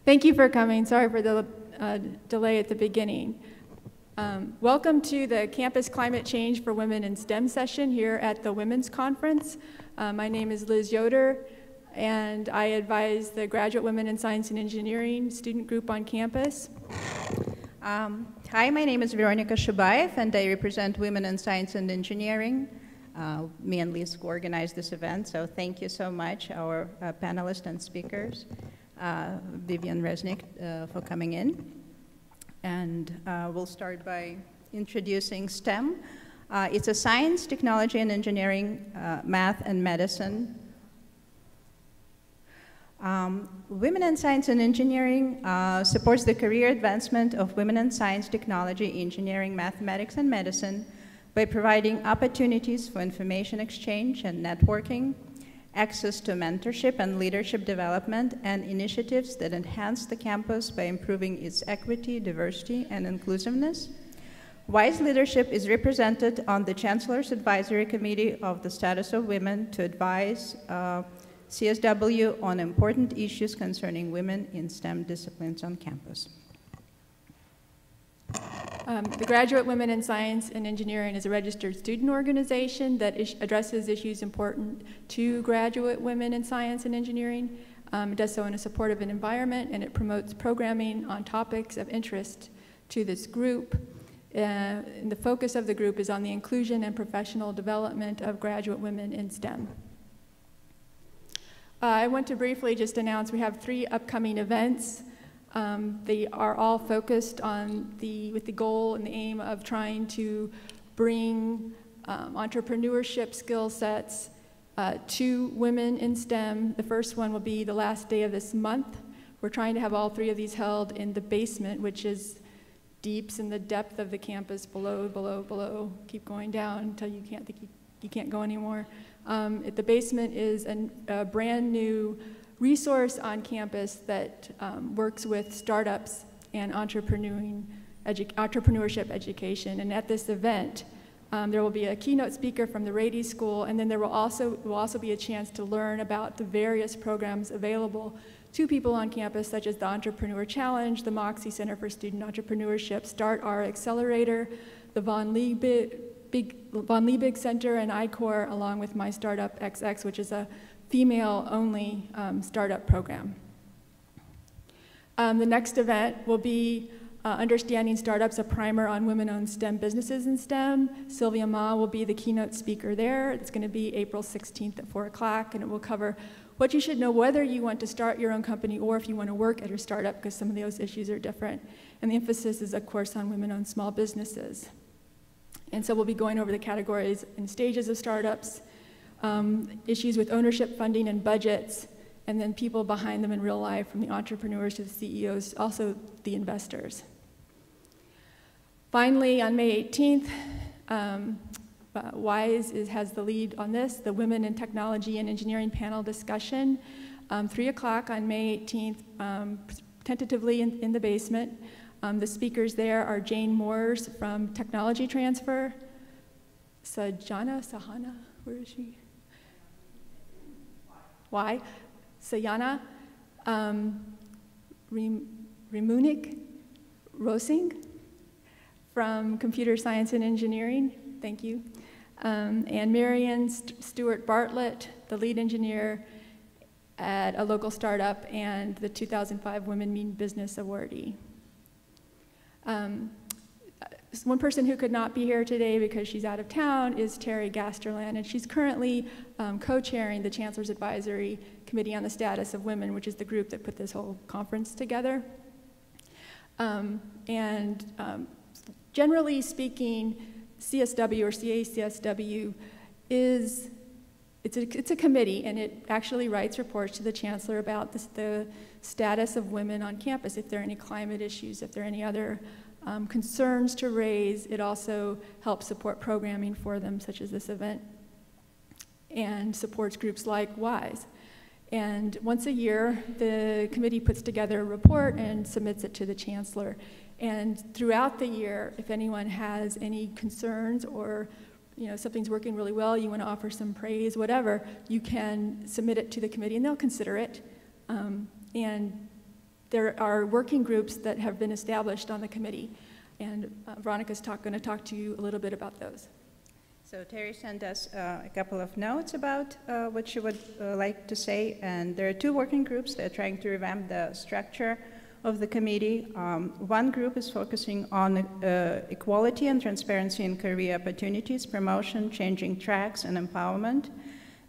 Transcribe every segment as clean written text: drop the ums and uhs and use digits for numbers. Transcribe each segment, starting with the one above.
Thank you for coming. Sorry for the delay at the beginning. Welcome to the Campus Climate Change for Women in STEM session here at the Women's Conference. My name is Liz Yoder, and I advise the Graduate Women in Science and Engineering student group on campus. Hi, my name is Veronica Shubayev, and I represent Women in Science and Engineering. Me and Liz organized this event, so thank you so much, our panelists and speakers, Vivian, Reznik, for coming in. And we'll start by introducing STEM. It's a science, technology, and engineering, math, and medicine. Women in Science and Engineering supports the career advancement of women in science, technology, engineering, mathematics, and medicine by providing opportunities for information exchange and networking, access to mentorship and leadership development, and initiatives that enhance the campus by improving its equity, diversity, and inclusiveness. WISE leadership is represented on the Chancellor's Advisory Committee of the Status of Women to advise CSW on important issues concerning women in STEM disciplines on campus. The Graduate Women in Science and Engineering is a registered student organization that addresses issues important to graduate women in science and engineering. It does so in a supportive environment, and it promotes programming on topics of interest to this group. And the focus of the group is on the inclusion and professional development of graduate women in STEM. I want to briefly just announce we have 3 upcoming events. They are all focused on with the goal and the aim of trying to bring entrepreneurship skill sets to women in STEM. The first one will be the last day of this month. We're trying to have all 3 of these held in the basement, which is deeps in the depth of the campus, below, keep going down until you can't think you can't go anymore. The basement is a brand new resource on campus that works with startups and entrepreneurship education. And at this event, there will be a keynote speaker from the Rady School, and then there will also be a chance to learn about the various programs available to people on campus, such as the Entrepreneur Challenge, the Moxie Center for Student Entrepreneurship, Start Our Accelerator, the Von Liebig Center, and I-Corps, along with My Startup XX, which is a female-only startup program. The next event will be Understanding Startups, a primer on women-owned STEM businesses in STEM. Sylvia Ma will be the keynote speaker there. It's going to be April 16th at 4 o'clock, and it will cover what you should know whether you want to start your own company or if you want to work at your startup, because some of those issues are different. And the emphasis is, of course, on women-owned small businesses. And so we'll be going over the categories and stages of startups, issues with ownership, funding, and budgets, and then people behind them in real life, from the entrepreneurs to the CEOs, also the investors. Finally, on May 18th, WISE has the lead on this, the Women in Technology and Engineering panel discussion, 3 o'clock on May 18th, tentatively in the basement. The speakers there are Jane Moores from Technology Transfer, Sahana, where is she? Why? Sayana, Rimunik Rosing from Computer Science and Engineering, thank you, and Marion Stewart Bartlett, the lead engineer at a local startup and the 2005 Women Mean Business awardee. One person who could not be here today because she's out of town is Terry Gasterland, and she's currently co-chairing the Chancellor's Advisory Committee on the Status of Women, which is the group that put this whole conference together. Generally speaking, CSW or CACSW it's a committee, and it actually writes reports to the Chancellor about the status of women on campus, if there are any climate issues, if there are any other concerns to raise. It also helps support programming for them, such as this event, and supports groups like WISE. And once a year, the committee puts together a report and submits it to the Chancellor. And throughout the year, if anyone has any concerns or something's working really well, you want to offer some praise, whatever, you can submit it to the committee and they'll consider it. And there are working groups that have been established on the committee, and Veronica's going to talk to you a little bit about those. So Terry sent us a couple of notes about what she would like to say, and there are two working groups that are trying to revamp the structure of the committee. One group is focusing on equality and transparency in career opportunities, promotion, changing tracks, and empowerment.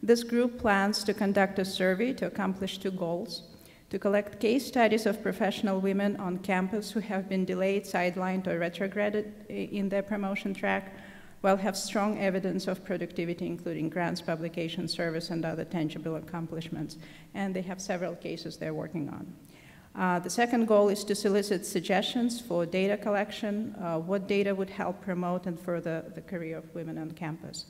This group plans to conduct a survey to accomplish two goals: to collect case studies of professional women on campus who have been delayed, sidelined, or retrograded in their promotion track, while have strong evidence of productivity, including grants, publication, service, and other tangible accomplishments. And they have several cases they're working on. The second goal is to solicit suggestions for data collection, what data would help promote and further the career of women on campus.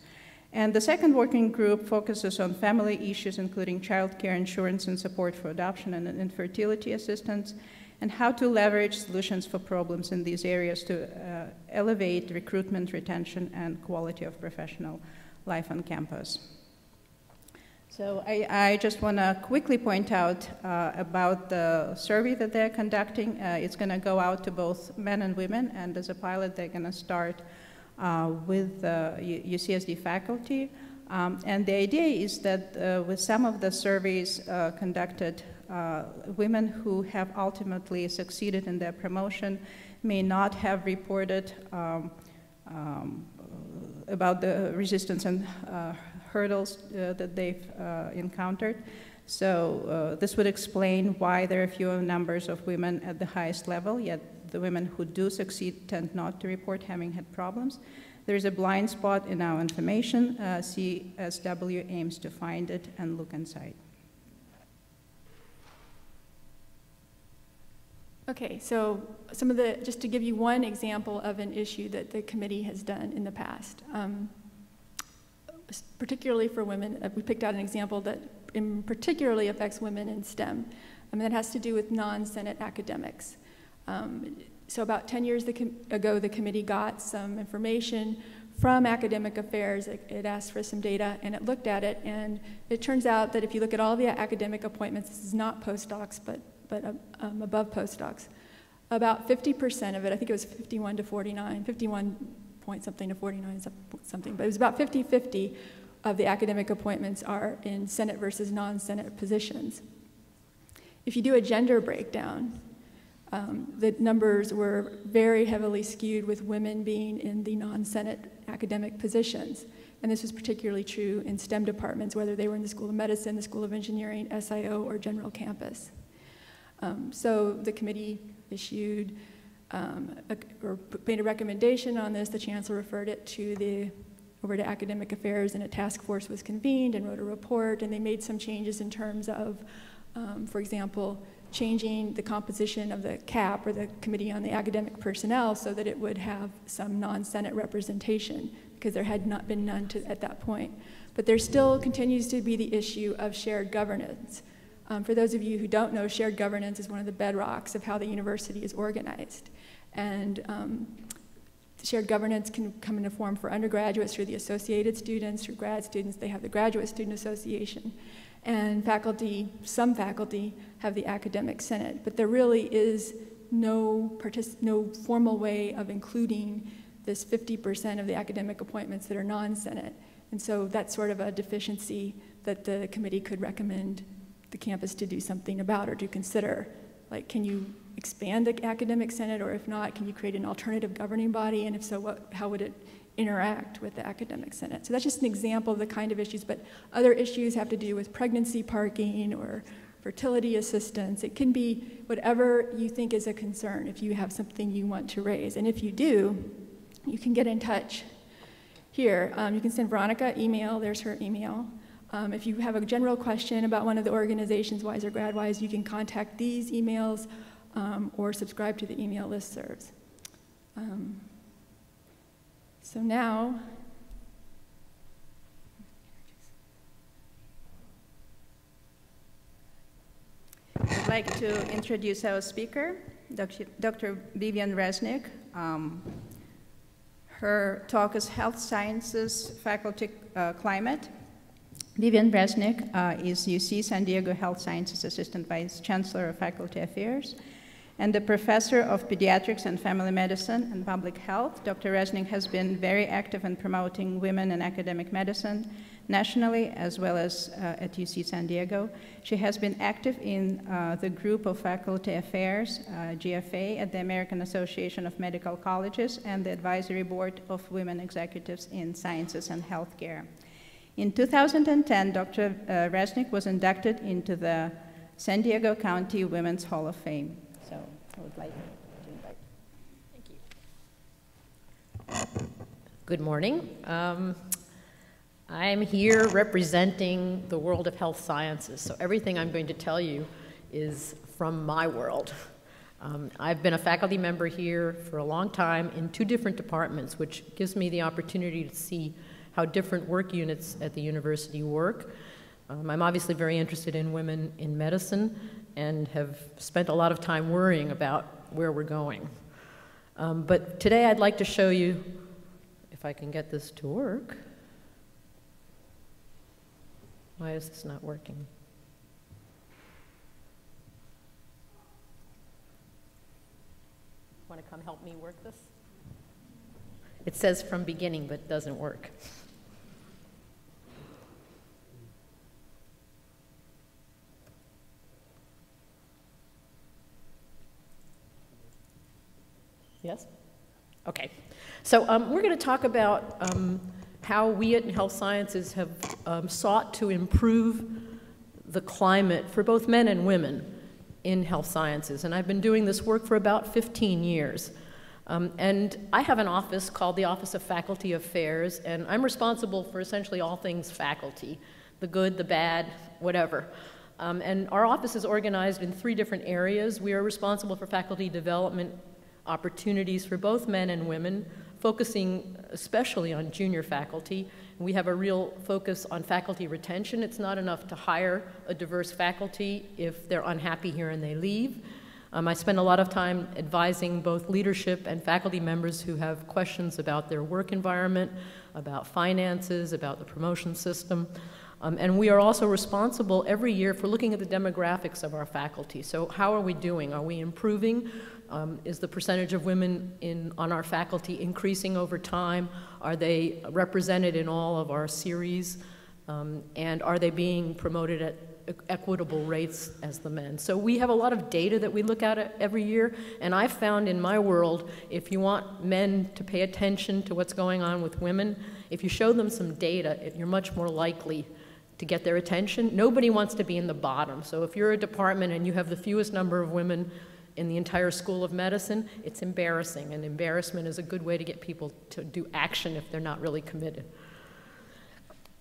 And the second working group focuses on family issues, including child care, insurance, and support for adoption and infertility assistance, and how to leverage solutions for problems in these areas to elevate recruitment, retention, and quality of professional life on campus. So I just want to quickly point out about the survey that they're conducting. It's going to go out to both men and women, and as a pilot, they're going to start with UCSD faculty. And the idea is that with some of the surveys conducted, women who have ultimately succeeded in their promotion may not have reported about the resistance and hurdles that they've encountered. So this would explain why there are fewer numbers of women at the highest level, yet the women who do succeed tend not to report having had problems. There is a blind spot in our information. CSW aims to find it and look inside. Okay, so just to give you one example of an issue that the committee has done in the past, particularly for women, we picked out an example that particularly affects women in STEM. That has to do with non-Senate academics. So about 10 years ago, the committee got some information from Academic Affairs. It asked for some data, and it looked at it, and it turns out that if you look at all the academic appointments, this is not postdocs, but above postdocs, about 50% of it, I think it was 51 to 49, 51 point something to 49 something, but it was about 50-50 of the academic appointments are in Senate versus non-Senate positions. If you do a gender breakdown, the numbers were very heavily skewed with women being in the non-Senate academic positions. And this was particularly true in STEM departments, whether they were in the School of Medicine, the School of Engineering, SIO, or General Campus. So the committee issued or made a recommendation on this. The chancellor referred it over to Academic Affairs, and a task force was convened and wrote a report, and they made some changes in terms of, for example, changing the composition of the CAP, or the Committee on the Academic Personnel, so that it would have some non-Senate representation, because there had not been none at that point. But there still continues to be the issue of shared governance. For those of you who don't know, shared governance is one of the bedrocks of how the university is organized. And shared governance can come into form for undergraduates through the associated students, through grad students, they have the Graduate Student Association. And faculty, some faculty, have the Academic Senate. But there really is no formal way of including this 50% of the academic appointments that are non-Senate. And so that's sort of a deficiency that the committee could recommend the campus to do something about, or to consider. Like, can you expand the Academic Senate, or if not, can you create an alternative governing body? And if so, how would it interact with the Academic Senate? So that's just an example of the kind of issues, but other issues have to do with pregnancy parking or fertility assistance. It can be whatever you think is a concern if you have something you want to raise. And if you do, you can get in touch here. You can send Veronica email, there's her email. If you have a general question about one of the organizations, WISE or GradWise, you can contact these emails or subscribe to the email listservs. So now, I'd like to introduce our speaker, Dr. Vivian Reznik. Her talk is Health Sciences Faculty Climate. Vivian Reznik is UC San Diego Health Sciences Assistant Vice Chancellor of Faculty Affairs and the Professor of Pediatrics and Family Medicine and Public Health. Dr. Reznik has been very active in promoting women in academic medicine nationally as well as at UC San Diego. She has been active in the Group of Faculty Affairs, GFA, at the American Association of Medical Colleges and the Advisory Board of Women Executives in Sciences and Healthcare. In 2010, Dr. Reznik was inducted into the San Diego County Women's Hall of Fame. So I would like to invite. Thank you. Good morning. I'm here representing the world of health sciences. So everything I'm going to tell you is from my world. I've been a faculty member here for a long time in 2 different departments, which gives me the opportunity to see how different work units at the university work. I'm obviously very interested in women in medicine and have spent a lot of time worrying about where we're going. But today I'd like to show you, if I can get this to work. Why is this not working? Want to come help me work this? It says from beginning, but doesn't work. Yes? Okay. So we're going to talk about how we in health sciences have sought to improve the climate for both men and women in health sciences. And I've been doing this work for about 15 years. And I have an office called the Office of Faculty Affairs, and I'm responsible for essentially all things faculty, the good, the bad, whatever. And our office is organized in 3 different areas. We are responsible for faculty development opportunities for both men and women, focusing especially on junior faculty. We have a real focus on faculty retention. It's not enough to hire a diverse faculty if they're unhappy here and they leave. I spend a lot of time advising both leadership and faculty members who have questions about their work environment, about finances, about the promotion system. And we are also responsible every year for looking at the demographics of our faculty. So how are we doing? Are we improving? Is the percentage of women on our faculty increasing over time? Are they represented in all of our series? And are they being promoted at equitable rates as the men? So we have a lot of data that we look at every year, and I've found in my world, if you want men to pay attention to what's going on with women, if you show them some data, you're much more likely to get their attention. Nobody wants to be in the bottom. So if you're a department and you have the fewest number of women in the entire School of Medicine, it's embarrassing, and embarrassment is a good way to get people to do action if they're not really committed.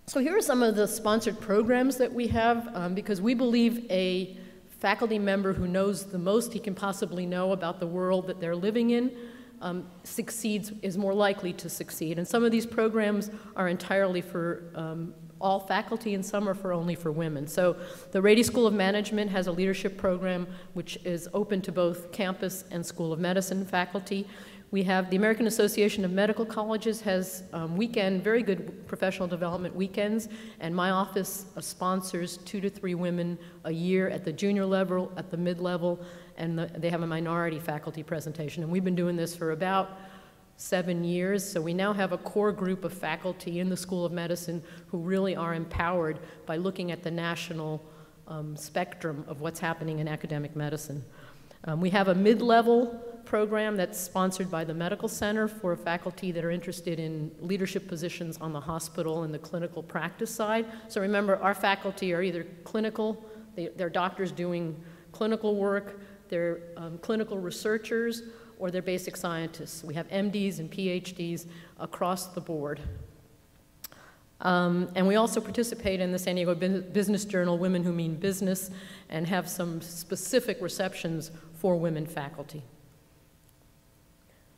So here are some of the sponsored programs that we have, because we believe a faculty member who knows the most he can possibly know about the world that they're living in is more likely to succeed. And some of these programs are entirely for all faculty, and some are only for women. So the Rady School of Management has a leadership program which is open to both campus and School of Medicine faculty. We have the American Association of Medical Colleges has very good professional development weekends, and my office sponsors 2 to 3 women a year at the junior level, at the mid-level, and they have a minority faculty presentation. And we've been doing this for about 7 years, so we now have a core group of faculty in the School of Medicine who really are empowered by looking at the national spectrum of what's happening in academic medicine. We have a mid-level program that's sponsored by the Medical Center for faculty that are interested in leadership positions on the hospital and the clinical practice side. So remember, our faculty are either clinical, they're doctors doing clinical work, they're clinical researchers, or they're basic scientists. We have MDs and PhDs across the board. And we also participate in the San Diego Business Journal, Women Who Mean Business, and have some specific receptions for women faculty.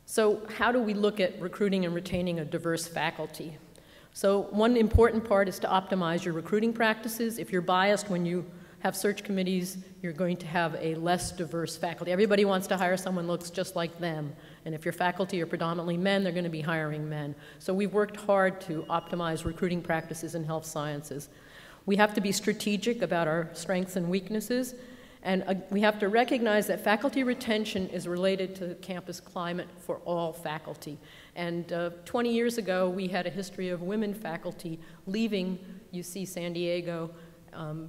So how do we look at recruiting and retaining a diverse faculty? So one important part is to optimize your recruiting practices. If you're biased when you have search committees, you're going to have a less diverse faculty. Everybody wants to hire someone who looks just like them. And if your faculty are predominantly men, they're going to be hiring men. So we've worked hard to optimize recruiting practices in health sciences. We have to be strategic about our strengths and weaknesses, and we have to recognize that faculty retention is related to campus climate for all faculty. And 20 years ago, we had a history of women faculty leaving UC San Diego,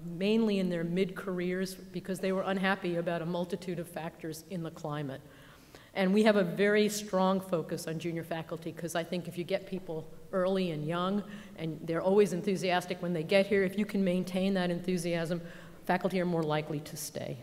mainly in their mid-careers because they were unhappy about a multitude of factors in the climate. And we have a very strong focus on junior faculty because I think if you get people early and young, and they're always enthusiastic when they get here, if you can maintain that enthusiasm, faculty are more likely to stay.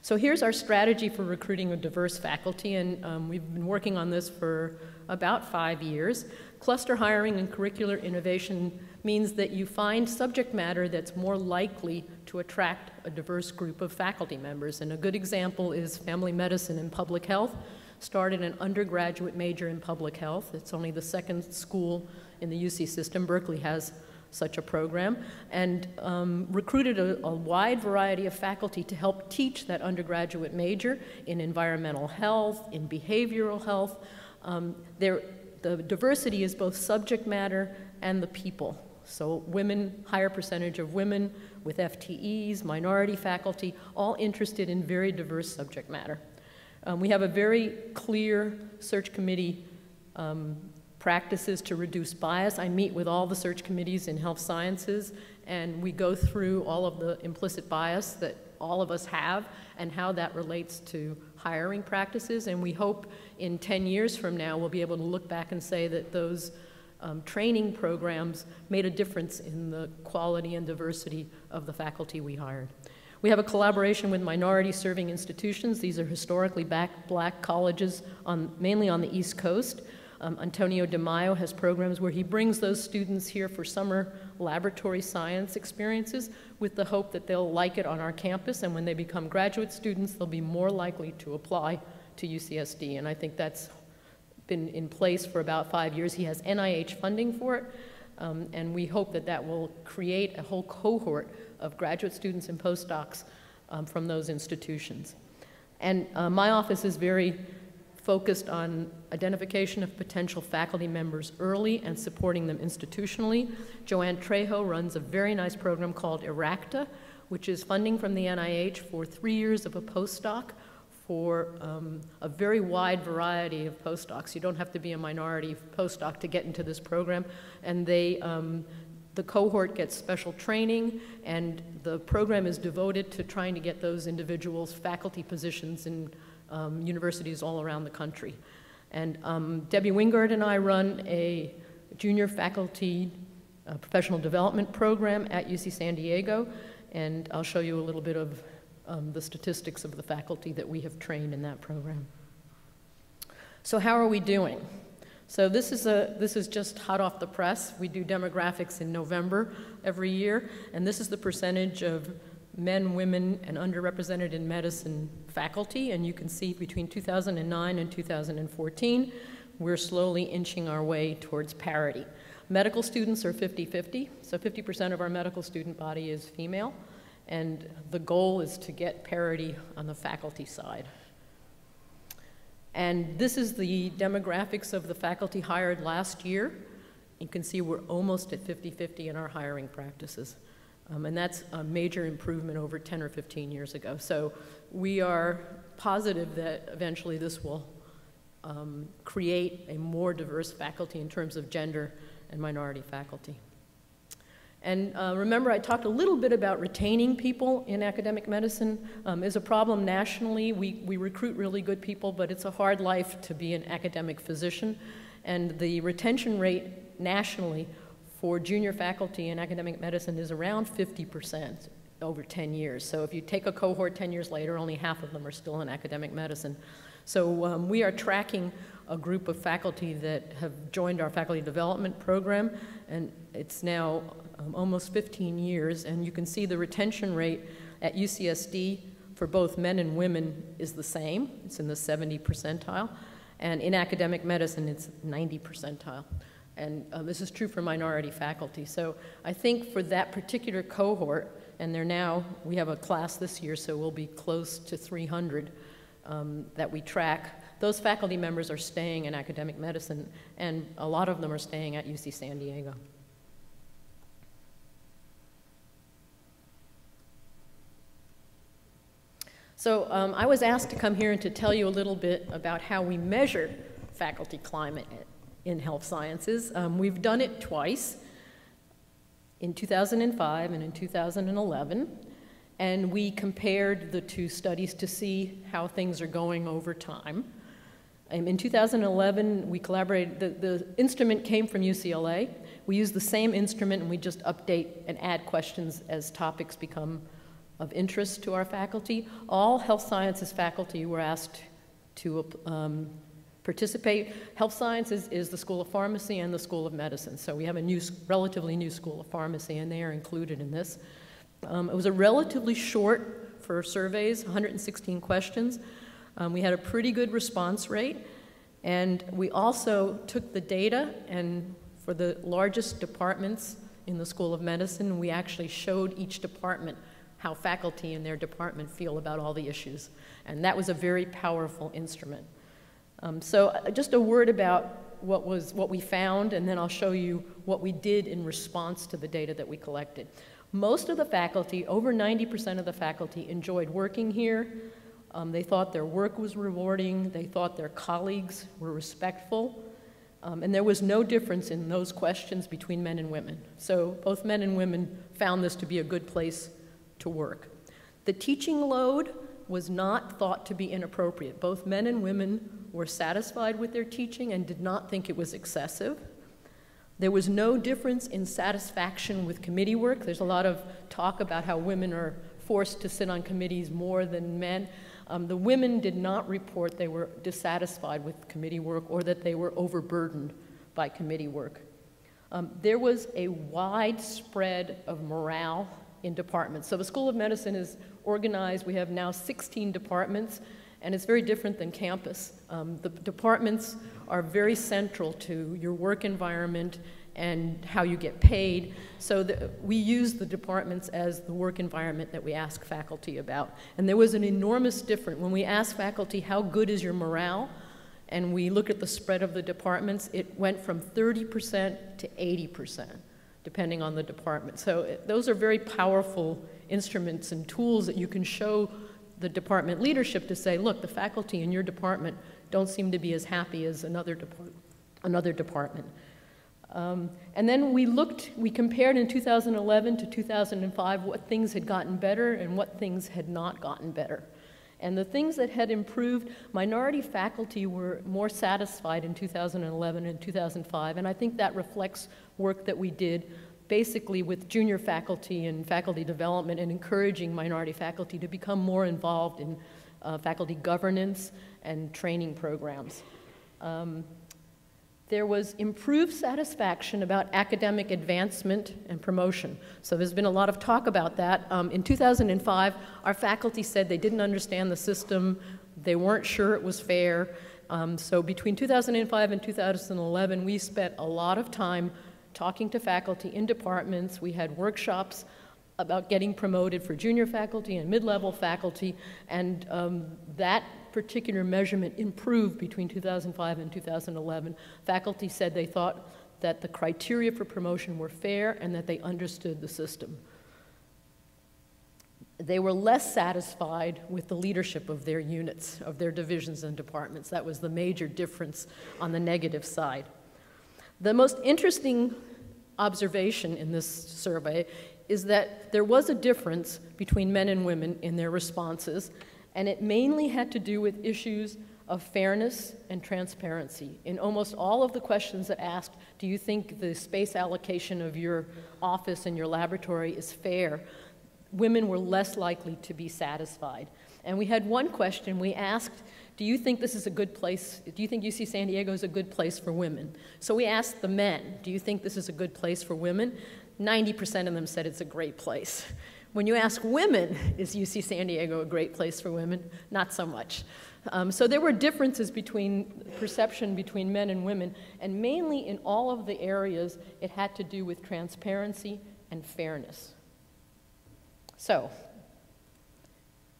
So here's our strategy for recruiting a diverse faculty, and we've been working on this for about 5 years. Cluster hiring and curricular innovation means that you find subject matter that's more likely to attract a diverse group of faculty members. And a good example is family medicine and public health. Started an undergraduate major in public health. It's only the second school in the UC system. Berkeley has such a program, and recruited a wide variety of faculty to help teach that undergraduate major in environmental health, in behavioral health. The diversity is both subject matter and the people. So women, higher percentage of women with FTEs, minority faculty, all interested in very diverse subject matter. We have a very clear search committee practices to reduce bias. I meet with all the search committees in health sciences, and we go through all of the implicit bias that all of us have and how that relates to hiring practices. And we hope in 10 years from now we'll be able to look back and say that those training programs made a difference in the quality and diversity of the faculty we hired. We have a collaboration with minority-serving institutions. These are historically black colleges, mainly on the East Coast. Antonio De Maio has programs where he brings those students here for summer laboratory science experiences with the hope that they'll like it on our campus, and when they become graduate students, they'll be more likely to apply to UCSD, and I think that's been in place for about 5 years. He has NIH funding for it, and we hope that that will create a whole cohort of graduate students and postdocs from those institutions. And my office is very focused on identification of potential faculty members early and supporting them institutionally. Joanne Trejo runs a very nice program called ERACTA, which is funding from the NIH for 3 years of a postdoc for a very wide variety of postdocs. You don't have to be a minority postdoc to get into this program. And the cohort gets special training, and the program is devoted to trying to get those individuals faculty positions in universities all around the country. And Debbie Wingard and I run a junior faculty professional development program at UC San Diego, and I'll show you a little bit of the statistics of the faculty that we have trained in that program. So how are we doing? So this is just hot off the press. We do demographics in November every year, and this is the percentage of men, women, and underrepresented in medicine faculty, and you can see between 2009 and 2014, we're slowly inching our way towards parity. Medical students are 50-50, so 50% of our medical student body is female, and the goal is to get parity on the faculty side. And this is the demographics of the faculty hired last year. You can see we're almost at 50-50 in our hiring practices. And that's a major improvement over 10 or 15 years ago. So we are positive that eventually this will create a more diverse faculty in terms of gender and minority faculty. And remember, I talked a little bit about retaining people in academic medicine. Is a problem nationally. We recruit really good people, but it's a hard life to be an academic physician. And the retention rate nationally for junior faculty in academic medicine is around 50% over 10 years. So if you take a cohort 10 years later, only half of them are still in academic medicine. So we are tracking a group of faculty that have joined our faculty development program, and it's now almost 15 years, and you can see the retention rate at UCSD for both men and women is the same. It's in the 70 percentile, and in academic medicine, it's 90 percentile. And this is true for minority faculty. So I think for that particular cohort, and we have a class this year, so we'll be close to 300 that we track. Those faculty members are staying in academic medicine, and a lot of them are staying at UC San Diego. So I was asked to come here and to tell you a little bit about how we measure faculty climate in health sciences. We've done it twice, in 2005 and in 2011, and we compared the two studies to see how things are going over time. In 2011, we collaborated, the instrument came from UCLA. We used the same instrument and we just update and add questions as topics become of interest to our faculty. All health sciences faculty were asked to participate. Health sciences is the School of Pharmacy and the School of Medicine. So we have a relatively new School of Pharmacy, and they are included in this. It was a relatively short for surveys, 116 questions. We had a pretty good response rate, and we also took the data, and for the largest departments in the School of Medicine, we actually showed each department how faculty in their department feel about all the issues. And that was a very powerful instrument. So just a word about what we found, and then I'll show you what we did in response to the data that we collected. Most of the faculty, over 90% of the faculty, enjoyed working here. They thought their work was rewarding. They thought their colleagues were respectful. And there was no difference in those questions between men and women. So both men and women found this to be a good place to work. The teaching load was not thought to be inappropriate. Both men and women were satisfied with their teaching and did not think it was excessive. There was no difference in satisfaction with committee work. There's a lot of talk about how women are forced to sit on committees more than men. The women did not report they were dissatisfied with committee work or that they were overburdened by committee work. There was a wide spread of morale in departments. So the School of Medicine is organized. We have now 16 departments, and it's very different than campus. The departments are very central to your work environment and how you get paid. So we use the departments as the work environment that we ask faculty about. And there was an enormous difference. When we asked faculty, how good is your morale? And we look at the spread of the departments, it went from 30% to 80%, depending on the department. So those are very powerful instruments and tools that you can show the department leadership to say, look, the faculty in your department don't seem to be as happy as another department. And then we compared in 2011 to 2005 what things had gotten better and what things had not gotten better. And the things that had improved, minority faculty were more satisfied in 2011 and 2005, and I think that reflects work that we did basically with junior faculty and faculty development and encouraging minority faculty to become more involved in faculty governance and training programs. There was improved satisfaction about academic advancement and promotion. So there's been a lot of talk about that. In 2005, our faculty said they didn't understand the system, they weren't sure it was fair. So between 2005 and 2011, we spent a lot of time talking to faculty in departments. We had workshops about getting promoted for junior faculty and mid-level faculty, and that particular measurement improved between 2005 and 2011. Faculty said they thought that the criteria for promotion were fair and that they understood the system. They were less satisfied with the leadership of their units, of their divisions and departments. That was the major difference on the negative side. The most interesting observation in this survey is that there was a difference between men and women in their responses, and it mainly had to do with issues of fairness and transparency. In almost all of the questions that asked, do you think the space allocation of your office and your laboratory is fair, women were less likely to be satisfied. And we had one question we asked, do you think this is a good place, do you think UC San Diego is a good place for women? So we asked the men, do you think this is a good place for women? 90% of them said it's a great place. When you ask women, is UC San Diego a great place for women? Not so much. So there were differences between perception between men and women, and mainly in all of the areas it had to do with transparency and fairness. So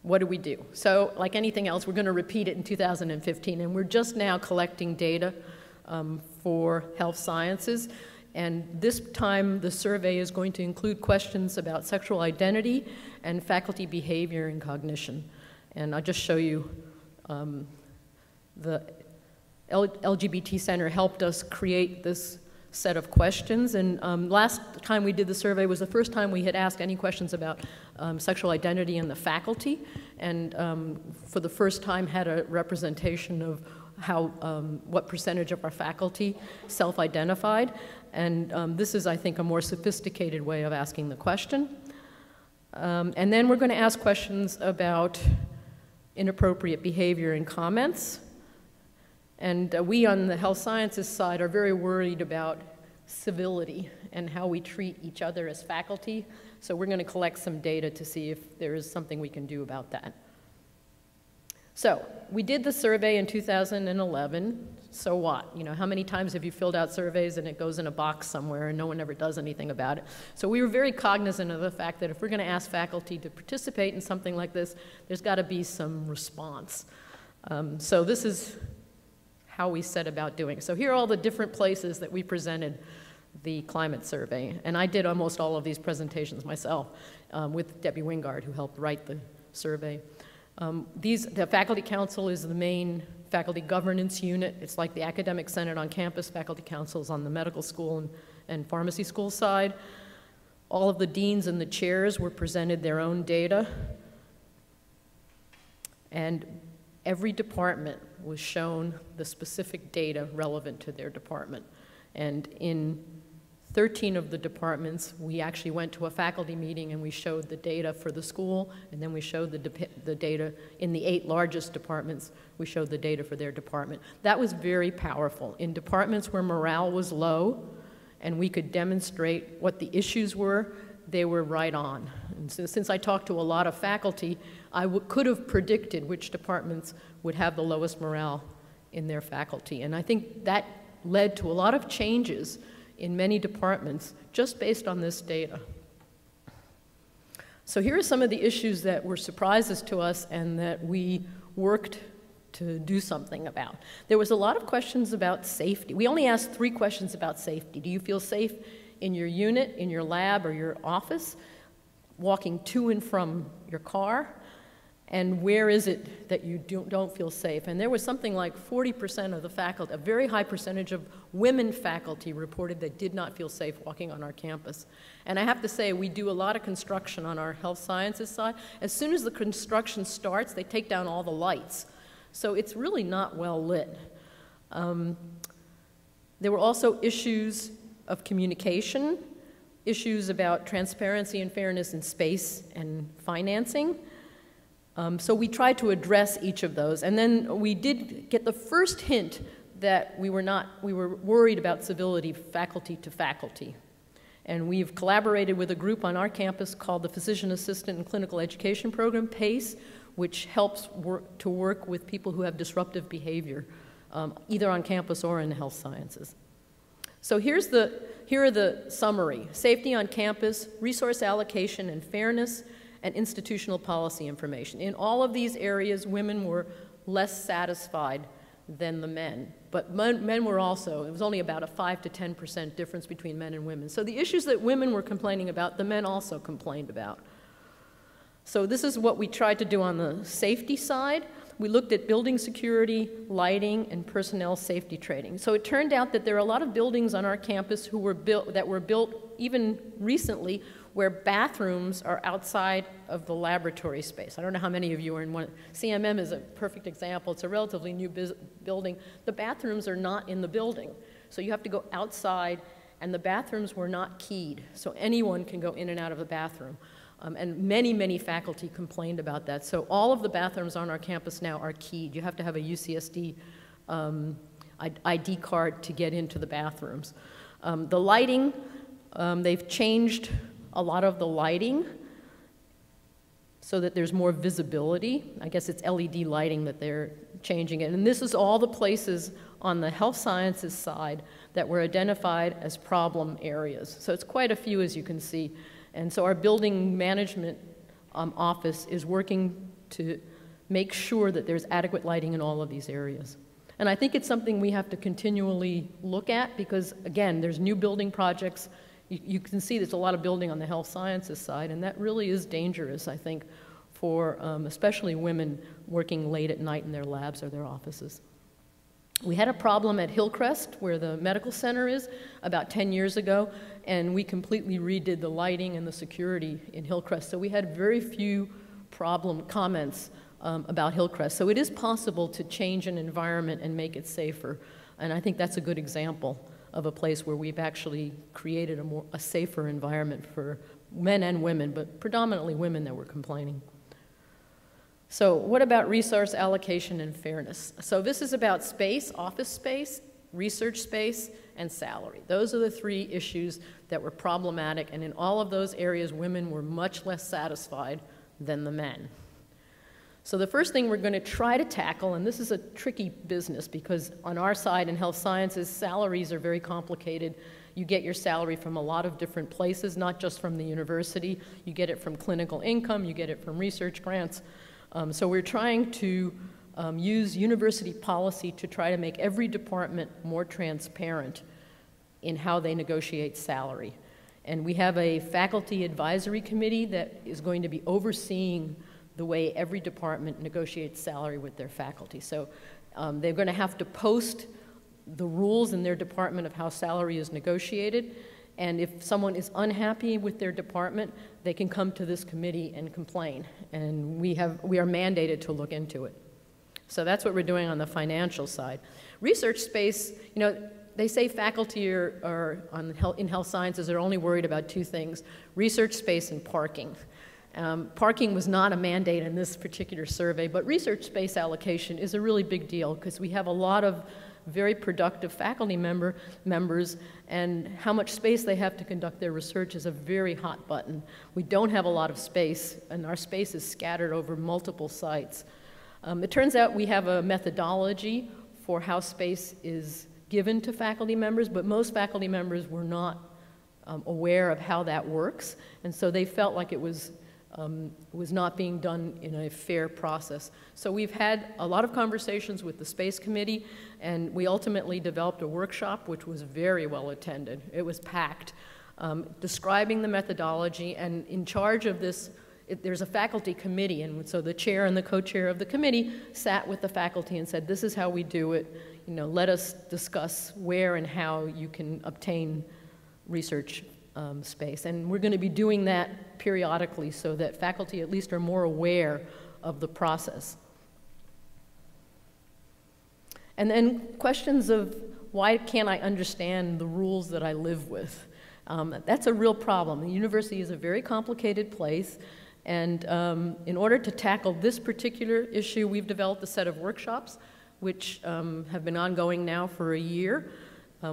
what do we do? So like anything else, we're going to repeat it in 2015, and we're just now collecting data for health sciences. And this time, the survey is going to include questions about sexual identity and faculty behavior and cognition. And I'll just show you the LGBT Center helped us create this set of questions. And last time we did the survey was the first time we had asked any questions about sexual identity in the faculty. And for the first time had a representation of how, what percentage of our faculty self-identified. And this is, I think, a more sophisticated way of asking the question. And then we're going to ask questions about inappropriate behavior and comments. And we on the health sciences side are very worried about civility and how we treat each other as faculty. So we're going to collect some data to see if there is something we can do about that. So we did the survey in 2011. So what? You know, how many times have you filled out surveys and it goes in a box somewhere and no one ever does anything about it? So we were very cognizant of the fact that if we're going to ask faculty to participate in something like this, there's got to be some response. So this is how we set about doing it. So here are all the different places that we presented the climate survey. And I did almost all of these presentations myself with Debbie Wingard, who helped write the survey. The Faculty Council is the main faculty governance unit. It's like the Academic Senate on campus. Faculty Council is on the medical school and pharmacy school side. All of the deans and the chairs were presented their own data. And every department was shown the specific data relevant to their department. And in 13 of the departments, we actually went to a faculty meeting and we showed the data for the school, and then we showed the data in the 8 largest departments. We showed the data for their department. That was very powerful. In departments where morale was low and we could demonstrate what the issues were, they were right on. And so, since I talked to a lot of faculty, I could have predicted which departments would have the lowest morale in their faculty. And I think that led to a lot of changes in many departments just based on this data. So here are some of the issues that were surprises to us and that we worked to do something about. There was a lot of questions about safety. We only asked 3 questions about safety. Do you feel safe in your unit, in your lab, or your office, walking to and from your car? And where is it that you don't feel safe? And there was something like 40% of the faculty, a very high percentage of women faculty reported they did not feel safe walking on our campus. And I have to say, we do a lot of construction on our health sciences side. As soon as the construction starts, they take down all the lights. So it's really not well lit. There were also issues of communication, issues about transparency and fairness in space and financing. So we tried to address each of those, and then we did get the first hint that we were worried about civility faculty to faculty. And we've collaborated with a group on our campus called the Physician Assistant and Clinical Education Program, PACE, which helps work with people who have disruptive behavior, either on campus or in the health sciences. So here are the summary: safety on campus, resource allocation and fairness, and institutional policy information. In all of these areas, women were less satisfied than the men. But men were also, it was only about a 5 to 10% difference between men and women. So the issues that women were complaining about, the men also complained about. So this is what we tried to do on the safety side. We looked at building security, lighting, and personnel safety training. So it turned out that there are a lot of buildings on our campus that were built even recently where bathrooms are outside of the laboratory space. I don't know how many of you are in one. CMM is a perfect example. It's a relatively new building. The bathrooms are not in the building. So you have to go outside, and the bathrooms were not keyed. So anyone can go in and out of the bathroom. And many, many faculty complained about that. So all of the bathrooms on our campus now are keyed. You have to have a UCSD ID card to get into the bathrooms. The lighting, they've changed a lot of the lighting so that there's more visibility. I guess it's LED lighting that they're changing it. And this is all the places on the health sciences side that were identified as problem areas. So it's quite a few, as you can see. And so our building management office is working to make sure that there's adequate lighting in all of these areas. And I think it's something we have to continually look at because, again, there's new building projects. You can see there's a lot of building on the health sciences side, and that really is dangerous, I think, for especially women working late at night in their labs or their offices. We had a problem at Hillcrest, where the medical center is, about 10 years ago, and we completely redid the lighting and the security in Hillcrest. So we had very few comments about Hillcrest. So it is possible to change an environment and make it safer. And I think that's a good example of a place where we've actually created a safer environment for men and women, but predominantly women that were complaining. So what about resource allocation and fairness? So this is about space, office space, research space, and salary. Those are the three issues that were problematic, and in all of those areas, women were much less satisfied than the men. So the first thing we're going to try to tackle, and this is a tricky business because on our side in health sciences, salaries are very complicated. You get your salary from a lot of different places, not just from the university. You get it from clinical income, you get it from research grants. So we're trying to use university policy to try to make every department more transparent in how they negotiate salary. And we have a faculty advisory committee that is going to be overseeing the way every department negotiates salary with their faculty. So they're going to have to post the rules in their department of how salary is negotiated. And if someone is unhappy with their department, they can come to this committee and complain. And we are mandated to look into it. So that's what we're doing on the financial side. Research space, you know, they say faculty in health sciences are only worried about two things: research space and parking. Parking was not a mandate in this particular survey, but research space allocation is a really big deal because we have a lot of very productive faculty members, and how much space they have to conduct their research is a very hot button. We don't have a lot of space, and our space is scattered over multiple sites. It turns out we have a methodology for how space is given to faculty members, but most faculty members were not aware of how that works, and so they felt like it was not being done in a fair process. So we've had a lot of conversations with the Space Committee, and we ultimately developed a workshop which was very well attended. It was packed, describing the methodology, and in charge of this, there's a faculty committee, and so the chair and the co-chair of the committee sat with the faculty and said, this is how we do it, you know, let us discuss where and how you can obtain research space. And we're going to be doing that periodically so that faculty at least are more aware of the process. And then questions of why can't I understand the rules that I live with? That's a real problem. The university is a very complicated place, and in order to tackle this particular issue, we've developed a set of workshops which have been ongoing now for a year.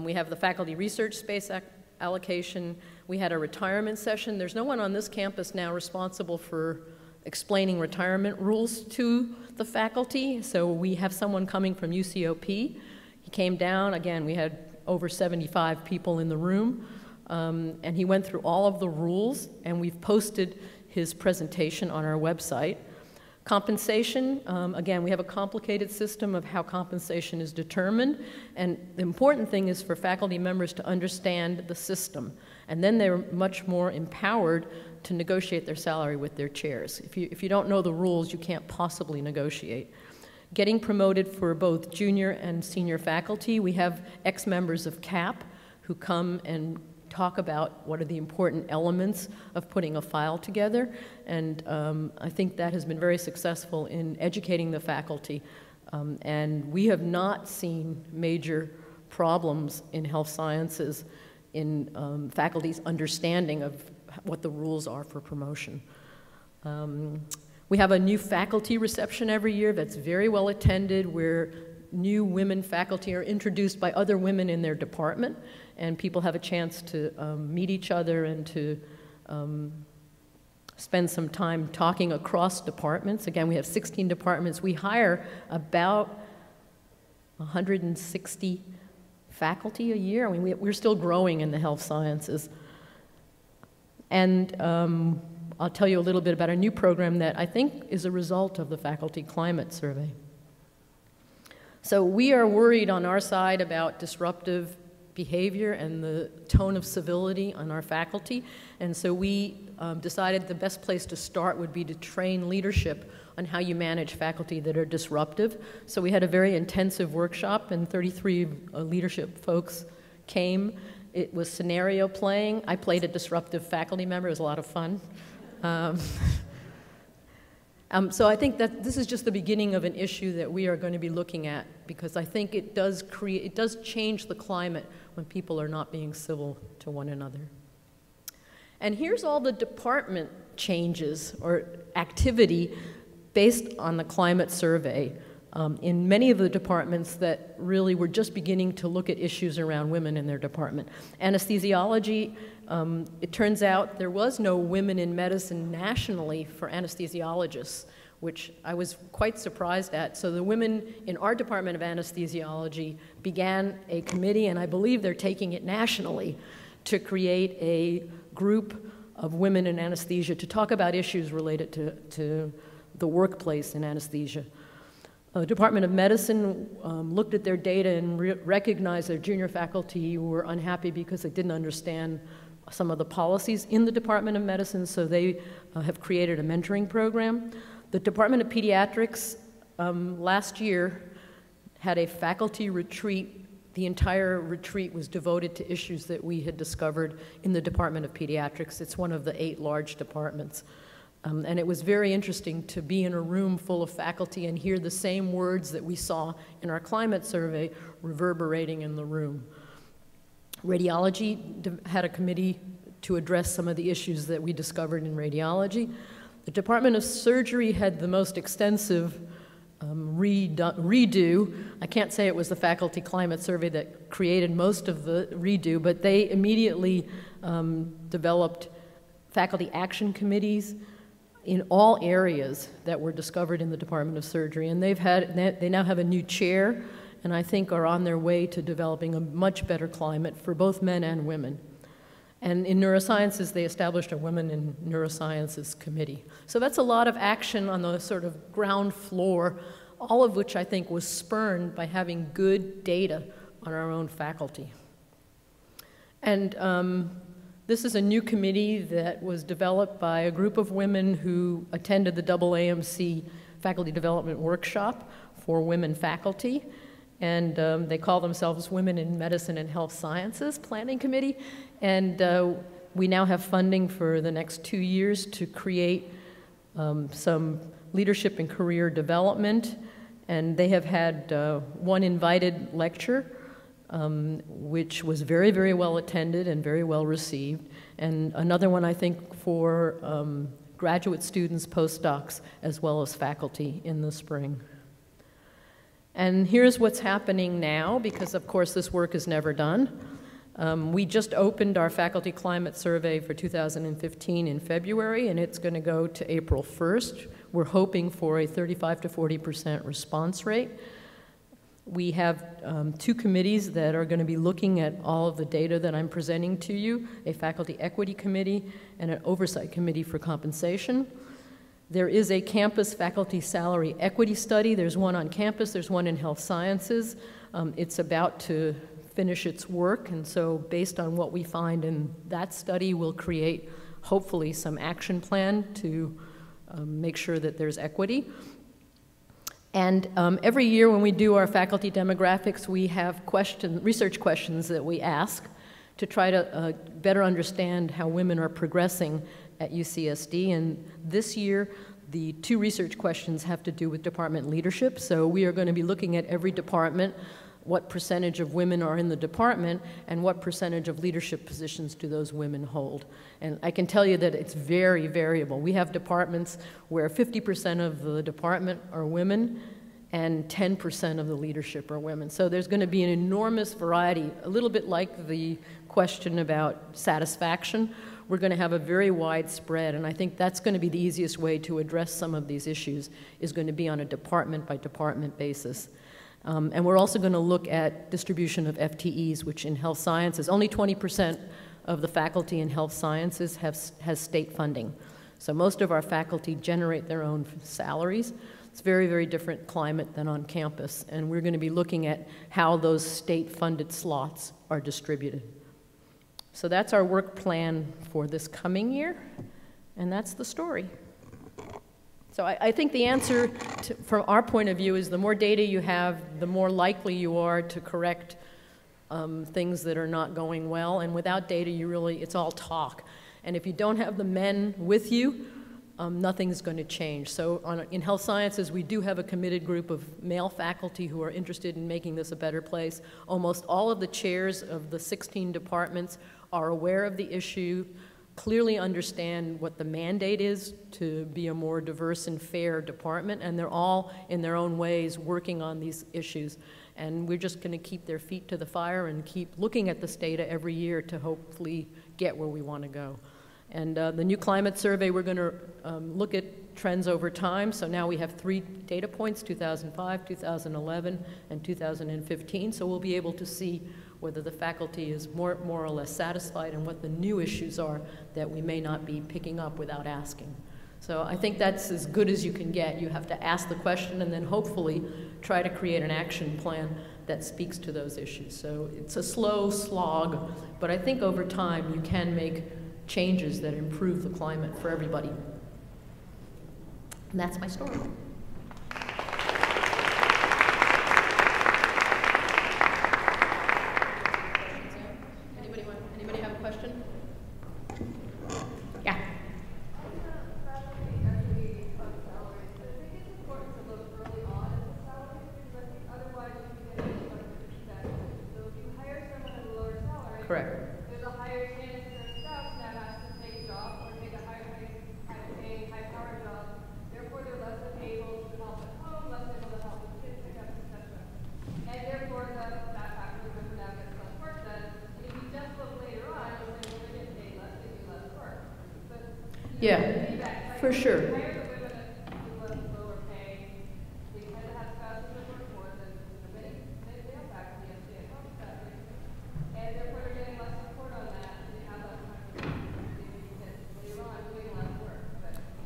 We have the faculty research space allocation. We had a retirement session. There's no one on this campus now responsible for explaining retirement rules to the faculty, so we have someone coming from UCOP. He came down, again, we had over 75 people in the room, and he went through all of the rules, and we've posted his presentation on our website. Compensation, again, we have a complicated system of how compensation is determined, and the important thing is for faculty members to understand the system, and then they're much more empowered to negotiate their salary with their chairs. If you don't know the rules, you can't possibly negotiate. Getting promoted for both junior and senior faculty, we have ex-members of CAP who come and talk about what are the important elements of putting a file together, and I think that has been very successful in educating the faculty, and we have not seen major problems in health sciences in faculty's understanding of what the rules are for promotion. We have a new faculty reception every year that's very well attended, where new women faculty are introduced by other women in their department, and people have a chance to meet each other and to spend some time talking across departments. Again, we have 16 departments. We hire about 160 faculty a year. I mean, we're still growing in the health sciences. And I'll tell you a little bit about a new program that I think is a result of the Faculty Climate Survey. So we are worried on our side about disruptive behavior and the tone of civility on our faculty, and so we decided the best place to start would be to train leadership on how you manage faculty that are disruptive. So we had a very intensive workshop, and 33 leadership folks came. It was scenario playing. I played a disruptive faculty member. It was a lot of fun. So I think that this is just the beginning of an issue that we are going to be looking at, because I think it does change the climate when people are not being civil to one another. And here's all the department changes or activity based on the climate survey in many of the departments that really were just beginning to look at issues around women in their department. Anesthesiology, it turns out there was no women in medicine nationally for anesthesiologists, which I was quite surprised at. So the women in our department of anesthesiology began a committee, and I believe they're taking it nationally, to create a group of women in anesthesia to talk about issues related to the workplace in anesthesia. The Department of Medicine looked at their data and recognized their junior faculty were unhappy because they didn't understand some of the policies in the Department of Medicine, so they have created a mentoring program. The Department of Pediatrics last year had a faculty retreat. The entire retreat was devoted to issues that we had discovered in the Department of Pediatrics. It's one of the 8 large departments. And it was very interesting to be in a room full of faculty and hear the same words that we saw in our climate survey reverberating in the room. Radiology had a committee to address some of the issues that we discovered in radiology. The Department of Surgery had the most extensive redo. I can't say it was the faculty climate survey that created most of the redo, but they immediately developed faculty action committees in all areas that were discovered in the Department of Surgery. And they now have a new chair, and I think are on their way to developing a much better climate for both men and women. And in neurosciences, they established a Women in Neurosciences committee. So that's a lot of action on the sort of ground floor, all of which I think was spurned by having good data on our own faculty. And this is a new committee that was developed by a group of women who attended the AAMC Faculty Development Workshop for women faculty. And they call themselves Women in Medicine and Health Sciences Planning Committee. And we now have funding for the next 2 years to create some leadership and career development. And they have had one invited lecture, which was very, very well attended and very well received. And another one, I think, for graduate students, postdocs, as well as faculty in the spring. And here's what's happening now, because of course this work is never done. We just opened our faculty climate survey for 2015 in February, and it's going to go to April 1st. We're hoping for a 35 to 40% response rate. We have 2 committees that are going to be looking at all of the data that I'm presenting to you, a faculty equity committee and an oversight committee for compensation. There is a campus faculty salary equity study. There's one on campus, there's one in health sciences. It's about to finish its work, and so based on what we find in that study, we'll create, hopefully, some action plan to make sure that there's equity. And every year when we do our faculty demographics, we have research questions that we ask to try to better understand how women are progressing at UCSD. And this year, the 2 research questions have to do with department leadership. So we are going to be looking at every department, what percentage of women are in the department, and what percentage of leadership positions do those women hold. And I can tell you that it's very variable. We have departments where 50% of the department are women and 10% of the leadership are women. So there's going to be an enormous variety, a little bit like the question about satisfaction. We're going to have a very wide spread, and I think that's going to be the easiest way to address some of these issues, is going to be on a department-by-department basis. And we're also going to look at distribution of FTEs, which in health sciences, only 20% of the faculty in health sciences has state funding. So most of our faculty generate their own salaries. It's a very, very different climate than on campus, and we're going to be looking at how those state-funded slots are distributed. So that's our work plan for this coming year. And that's the story. So I think the answer from our point of view is the more data you have, the more likely you are to correct things that are not going well. And without data, it's all talk. And if you don't have the men with you, nothing's going to change. So in health sciences, we do have a committed group of male faculty who are interested in making this a better place. Almost all of the chairs of the 16 departments are aware of the issue, clearly understand what the mandate is to be a more diverse and fair department, and they're all, in their own ways, working on these issues. And we're just going to keep their feet to the fire and keep looking at this data every year to hopefully get where we want to go. And the new climate survey, we're going to look at trends over time. So now we have 3 data points, 2005, 2011, and 2015. So we'll be able to see whether the faculty is more or less satisfied and what the new issues are that we may not be picking up without asking. So I think that's as good as you can get. You have to ask the question and then hopefully try to create an action plan that speaks to those issues. So it's a slow slog, but I think over time you can make changes that improve the climate for everybody. And that's my story. Anybody have a question? Yeah. Correct. There's a higher chance their spouse now has to take a job or take a high-paying, high-powered job. Therefore, they're less able to help at home, less able to help with kids pickup, etc. And therefore, that faculty member now gets less work done. And if you just look later on, you'll say, well, they're getting paid less, they do less work. But yeah, for sure. Hire the women with lower pay. They tend to have spouses that work more than many male faculty and stay-at-home faculty. And therefore, they're getting less support on that, and they have less time to later on doing less work.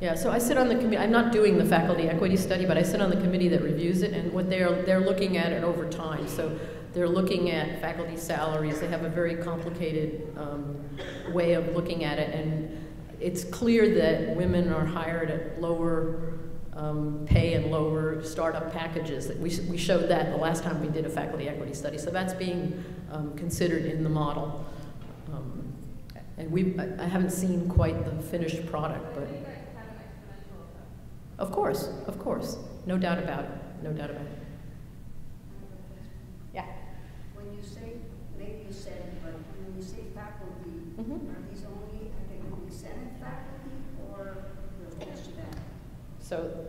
Yeah, so I sit on the committee. I'm not doing the faculty equity study, but I sit on the committee that reviews it, and what they're looking at it over time. So they're looking at faculty salaries. They have a very complicated way of looking at it, and it's clear that women are hired at lower pay and lower startup packages. We showed that the last time we did a faculty equity study, so that's being considered in the model. And I haven't seen quite the finished product, but of course, no doubt about it, no doubt about it. Yeah. When you say, maybe you said it, but when you say faculty, are these only academic senate faculty or the whole shebang? So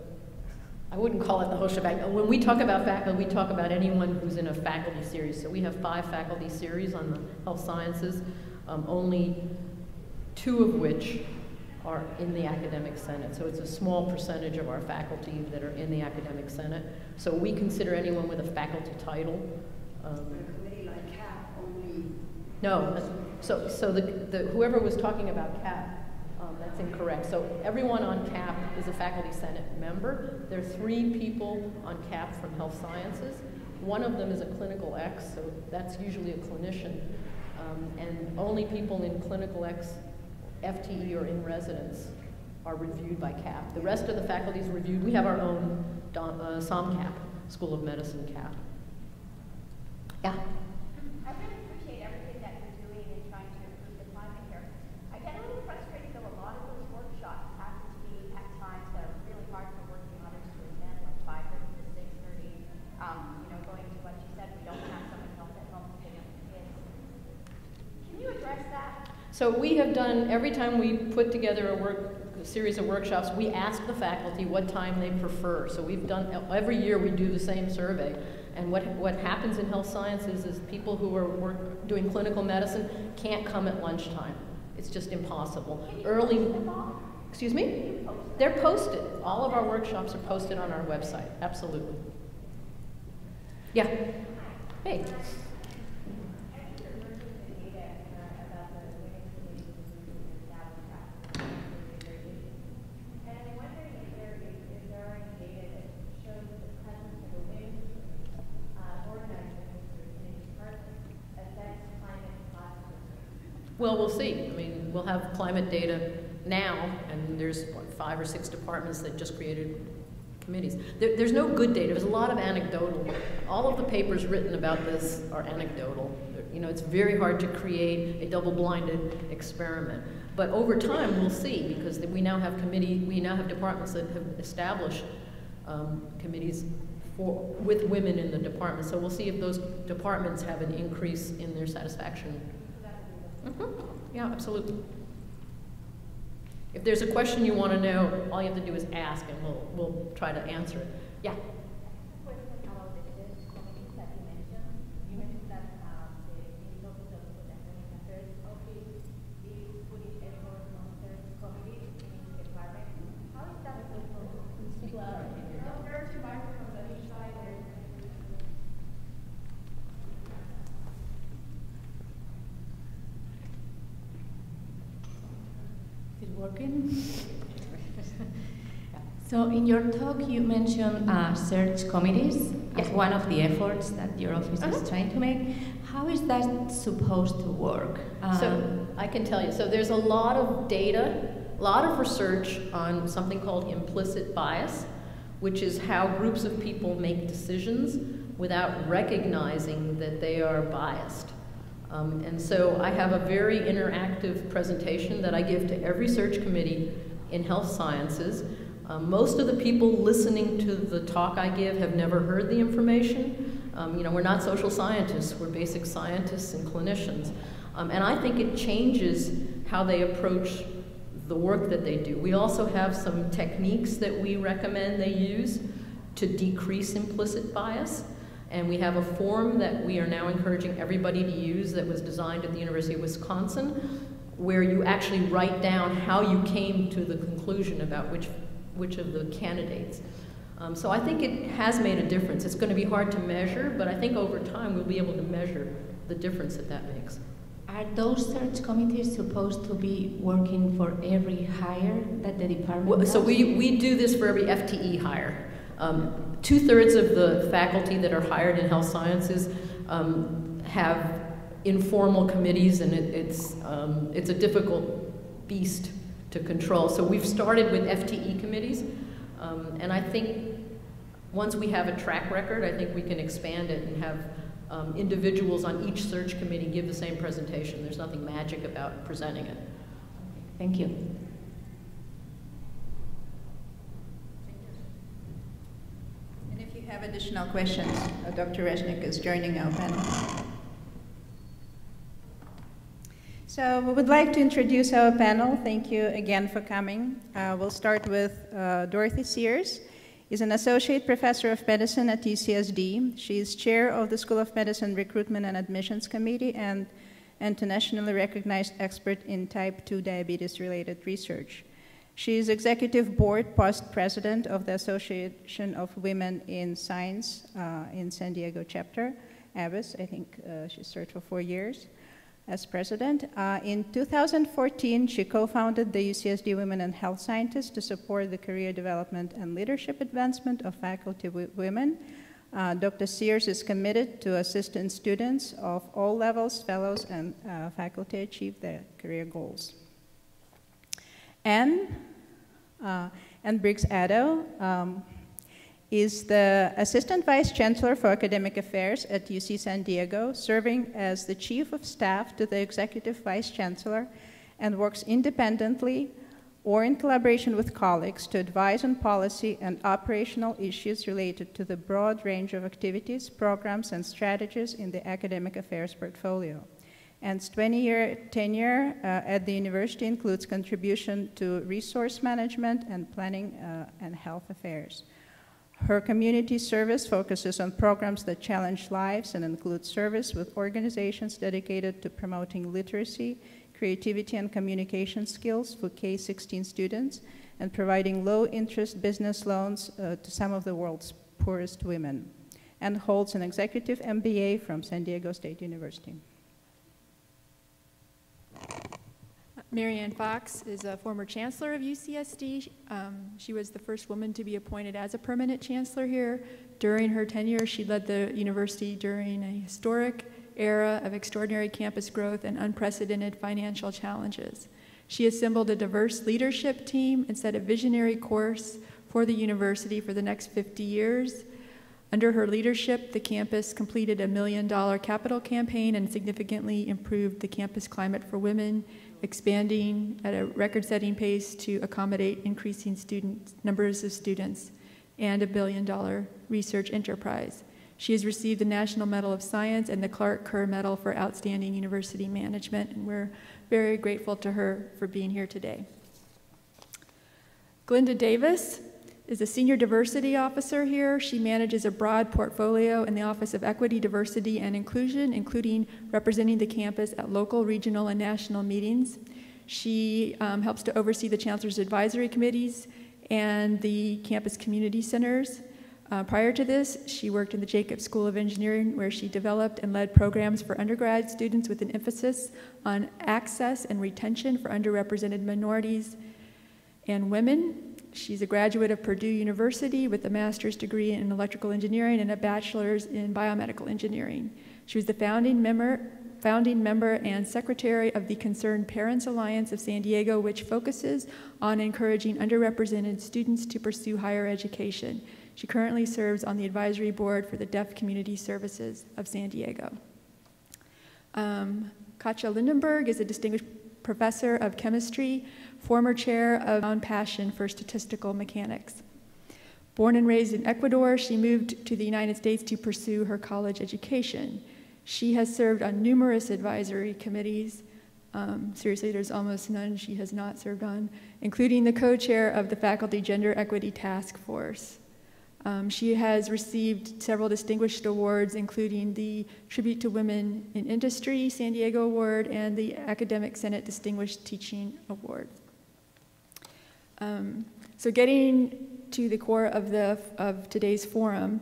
I wouldn't call it the whole shebang. When we talk about faculty, we talk about anyone who's in a faculty series. So we have 5 faculty series on the health sciences, only 2 of which are in the academic senate. So it's a small percentage of our faculty that are in the academic senate. So we consider anyone with a faculty title. A committee like CAP only. No, so whoever was talking about CAP, that's incorrect. So everyone on CAP is a faculty senate member. There are 3 people on CAP from health sciences. One of them is a clinical X, so that's usually a clinician. And only people in clinical X, FTE, or in residence are reviewed by CAP. The rest of the faculty is reviewed. We have our own SOM-CAP, School of Medicine CAP. Yeah? I really appreciate everything that you're doing in trying to improve the climate here. I get a little frustrated though a lot of those workshops happen to be at times that are really hard for working mothers to attend, like 5:30 to 6:30. Going to what you said, we don't have someone else at home to pick up the kids. Can you address that? So we have done, every time we put together a series of workshops, we ask the faculty what time they prefer. So we've done, every year we do the same survey. And what happens in health sciences is people who are doing clinical medicine can't come at lunchtime. It's just impossible. Excuse me? They're posted. All of our workshops are posted on our website, absolutely. Yeah. Hey. Well, we'll see. I mean, we'll have climate data now, and there's what, 5 or 6 departments that just created committees. There's no good data. There's a lot of anecdotal. All of the papers written about this are anecdotal. You know, it's very hard to create a double-blinded experiment. But over time, we'll see, because we now have departments that have established committees with women in the department. So we'll see if those departments have an increase in their satisfaction. Yeah, absolutely. If there's a question you want to know, all you have to do is ask, and we'll try to answer it. Yeah? Working? So in your talk you mentioned search committees as one of the efforts that your office is trying to make. How is that supposed to work? So I can tell you, so there's a lot of data, a lot of research on something called implicit bias, which is how groups of people make decisions without recognizing that they are biased. And so I have a very interactive presentation that I give to every search committee in health sciences. Most of the people listening to the talk I give have never heard the information. You know, we're not social scientists, we're basic scientists and clinicians. And I think it changes how they approach the work that they do. We also have some techniques that we recommend they use to decrease implicit bias. And we have a form that we are now encouraging everybody to use that was designed at the University of Wisconsin, where you actually write down how you came to the conclusion about which of the candidates. So I think it has made a difference. It's going to be hard to measure, but I think over time we'll be able to measure the difference that makes. Are those search committees supposed to be working for every hire that the department does? So we do this for every FTE hire. 2/3 of the faculty that are hired in health sciences have informal committees, and it's a difficult beast to control. So we've started with FTE committees, and I think once we have a track record, I think we can expand it and have individuals on each search committee give the same presentation. There's nothing magic about presenting it. Thank you. Have additional questions. Dr. Reznik is joining our panel. So we would like to introduce our panel. Thank you again for coming. We'll start with Dorothy Sears. She's an associate professor of medicine at UCSD. She is chair of the School of Medicine Recruitment and Admissions Committee and internationally recognized expert in type 2 diabetes-related research. She is executive board past president of the Association of Women in Science in San Diego chapter, AWIS. I think she served for 4 years as president. In 2014, she co-founded the UCSD Women in Health Scientists to support the career development and leadership advancement of faculty women. Dr. Sears is committed to assisting students of all levels, fellows, and faculty achieve their career goals. And Briggs Addo is the Assistant Vice Chancellor for Academic Affairs at UC San Diego, serving as the Chief of Staff to the Executive Vice Chancellor, and works independently or in collaboration with colleagues to advise on policy and operational issues related to the broad range of activities, programs, and strategies in the academic affairs portfolio. And 20-year tenure at the university includes contribution to resource management and planning and health affairs. Her community service focuses on programs that challenge lives and include service with organizations dedicated to promoting literacy, creativity, and communication skills for K-16 students, and providing low-interest business loans to some of the world's poorest women, and holds an executive MBA from San Diego State University. Marye Fox is a former chancellor of UCSD. She was the first woman to be appointed as a permanent chancellor here. During her tenure, she led the university during a historic era of extraordinary campus growth and unprecedented financial challenges. She assembled a diverse leadership team and set a visionary course for the university for the next 50 years. Under her leadership, the campus completed $1 million capital campaign and significantly improved the campus climate for women, expanding at a record-setting pace to accommodate increasing numbers of students, and a $1 billion research enterprise. She has received the National Medal of Science and the Clark Kerr Medal for Outstanding University Management, and we're very grateful to her for being here today. Glynda Davis is a Senior Diversity Officer here. She manages a broad portfolio in the Office of Equity, Diversity, and Inclusion, including representing the campus at local, regional, and national meetings. She helps to oversee the Chancellor's Advisory Committees and the campus community centers. Prior to this, she worked in the Jacobs School of Engineering, where she developed and led programs for undergrad students with an emphasis on access and retention for underrepresented minorities and women. She's a graduate of Purdue University with a master's degree in electrical engineering and a bachelor's in biomedical engineering. She was the founding member and secretary of the Concerned Parents Alliance of San Diego, which focuses on encouraging underrepresented students to pursue higher education. She currently serves on the advisory board for the Deaf Community Services of San Diego. Katja Lindenberg is a distinguished professor of chemistry, former chair of Passion for Statistical Mechanics. Born and raised in Ecuador, she moved to the United States to pursue her college education. She has served on numerous advisory committees. Seriously, there's almost none she has not served on, including the co-chair of the Faculty Gender Equity Task Force. She has received several distinguished awards, including the Tribute to Women in Industry San Diego Award and the Academic Senate Distinguished Teaching Award. So getting to the core of today's forum,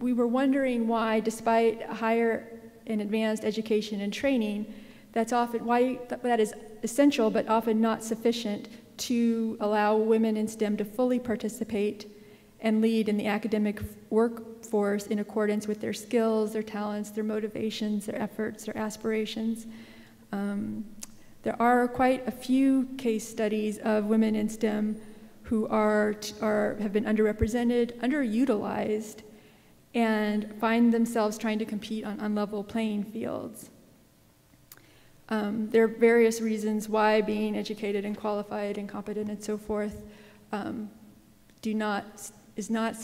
we were wondering why, despite higher and advanced education and training, that is essential but often not sufficient to allow women in STEM to fully participate and lead in the academic workforce in accordance with their skills, their talents, their motivations, their efforts, their aspirations. There are quite a few case studies of women in STEM who have been underrepresented, underutilized, and find themselves trying to compete on unlevel playing fields. There are various reasons why being educated and qualified and competent and so forth is not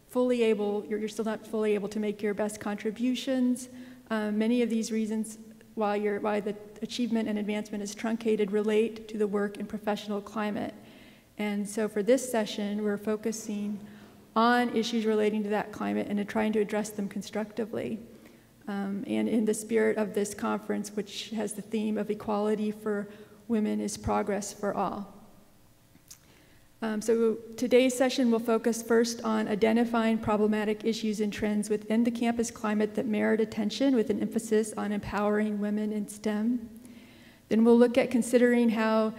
fully able, you're still not fully able to make your best contributions. Many of these reasons why the achievement and advancement is truncated relate to the work and professional climate. And so for this session, we're focusing on issues relating to that climate and trying to address them constructively. And in the spirit of this conference, which has the theme of equality for women is progress for all. So today's session will focus first on identifying problematic issues and trends within the campus climate that merit attention, with an emphasis on empowering women in STEM. Then we'll look at considering how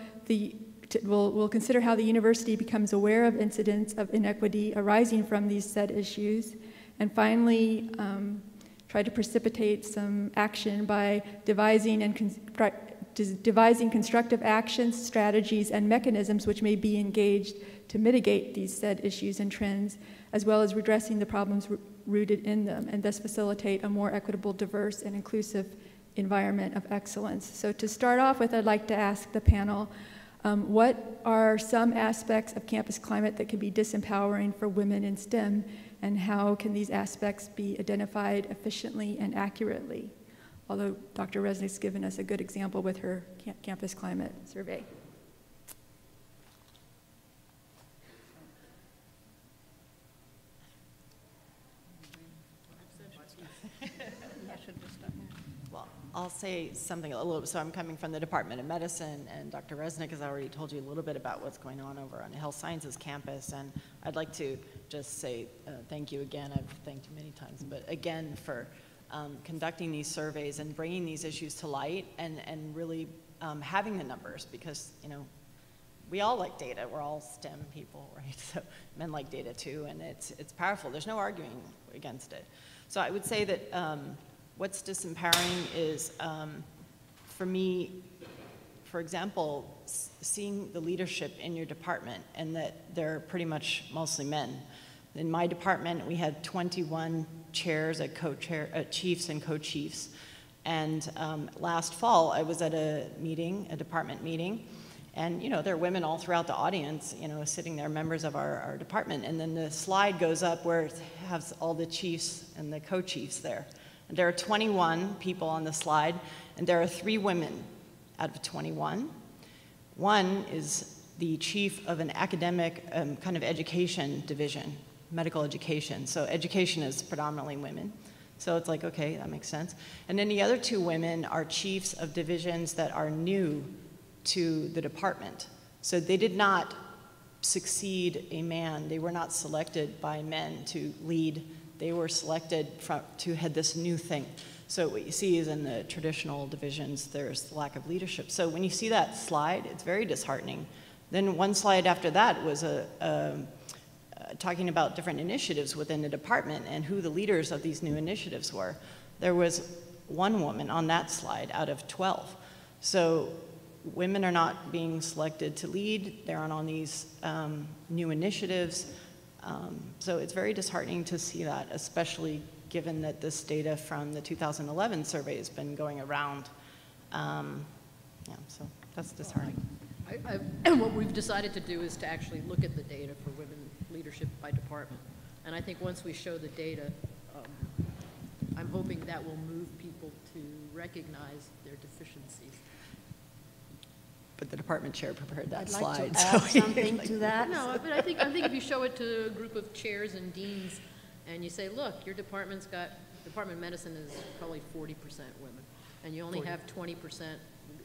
we'll consider how the university becomes aware of incidents of inequity arising from these said issues. And finally, try to precipitate some action by devising constructive actions, strategies, and mechanisms which may be engaged to mitigate these said issues and trends, as well as redressing the problems rooted in them, and thus facilitate a more equitable, diverse, and inclusive environment of excellence. So to start off with, I'd like to ask the panel, what are some aspects of campus climate that can be disempowering for women in STEM, and how can these aspects be identified efficiently and accurately? Although Dr. Reznik's given us a good example with her campus climate survey. Well, I'll say something a little bit. So I'm coming from the Department of Medicine, and Dr. Reznik has already told you a little bit about what's going on over on the Health Sciences campus. And I'd like to just say thank you again. I've thanked you many times, but again for conducting these surveys and bringing these issues to light, and really having the numbers, because, you know, we all like data. We're all STEM people, right? So men like data too, and it's powerful. There's no arguing against it. So I would say that what's disempowering is, for for example, seeing the leadership in your department and that they're pretty much mostly men. In my department, we had 21 chairs at chiefs and co-chiefs. And last fall, I was at a meeting, a department meeting, and there are women all throughout the audience, sitting there, members of our department. And then the slide goes up where it has all the chiefs and the co-chiefs there. And there are 21 people on the slide, and there are 3 women out of 21. One is the chief of an academic kind of education division, medical education. So education is predominantly women. So it's like, okay, that makes sense. And then the other 2 women are chiefs of divisions that are new to the department. So they did not succeed a man. They were not selected by men to lead. They were selected to head this new thing. So what you see is in the traditional divisions, there's lack of leadership. So when you see that slide, it's very disheartening. Then one slide after that was talking about different initiatives within the department and who the leaders of these new initiatives were. There was 1 woman on that slide out of 12. So women are not being selected to lead. They aren't on these new initiatives. So it's very disheartening to see that, especially given that this data from the 2011 survey has been going around. So that's disheartening. What we've decided to do is to actually look at the data for women leadership by department. And I think once we show the data, I'm hoping that will move people to recognize their deficiencies. But the department chair prepared that I'd slide. like to add something to that. No, but I think if you show it to a group of chairs and deans, and you say, look, your department of medicine is probably 40% women, and you only have 20%,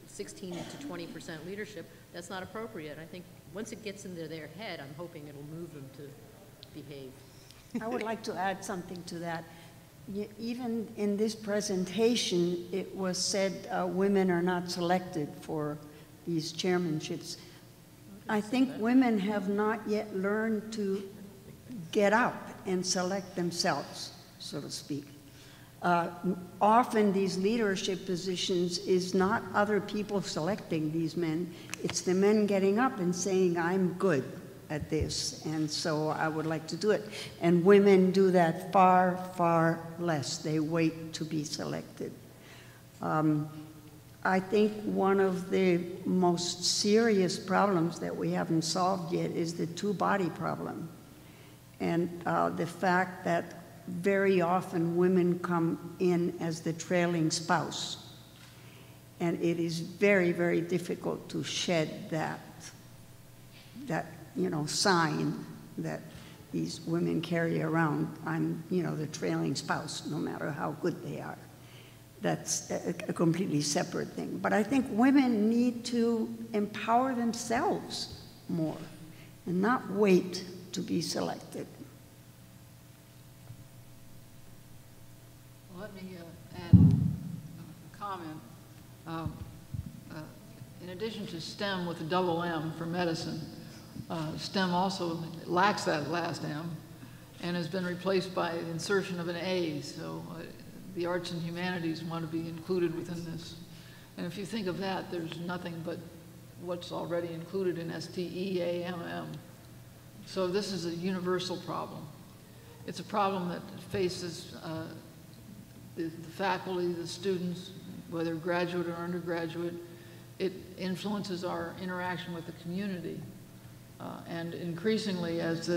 16 to 20% leadership, that's not appropriate. I think once it gets into their head, I'm hoping it'll move them to behave. I would like to add something to that. Even in this presentation, it was said women are not selected for these chairmanships. I think women have not yet learned to get up and select themselves, so to speak. Often these leadership positions is not other people selecting these men, it's the men getting up and saying, I'm good at this, and so I would like to do it. And women do that far, far less. They wait to be selected. I think one of the most serious problems that we haven't solved yet is the two-body problem. And the fact that very often women come in as the trailing spouse. And it is very, very difficult to shed that sign that these women carry around. I'm, the trailing spouse, no matter how good they are. That's a completely separate thing. But I think women need to empower themselves more and not wait to be selected. Let me add a comment. In addition to STEM with a double M for medicine, STEM also lacks that last M and has been replaced by the insertion of an A. So the arts and humanities want to be included within this. And if you think of that, there's nothing but what's already included in STEAMM. So this is a universal problem. It's a problem that faces the faculty, the students, whether graduate or undergraduate. It influences our interaction with the community. And increasingly, as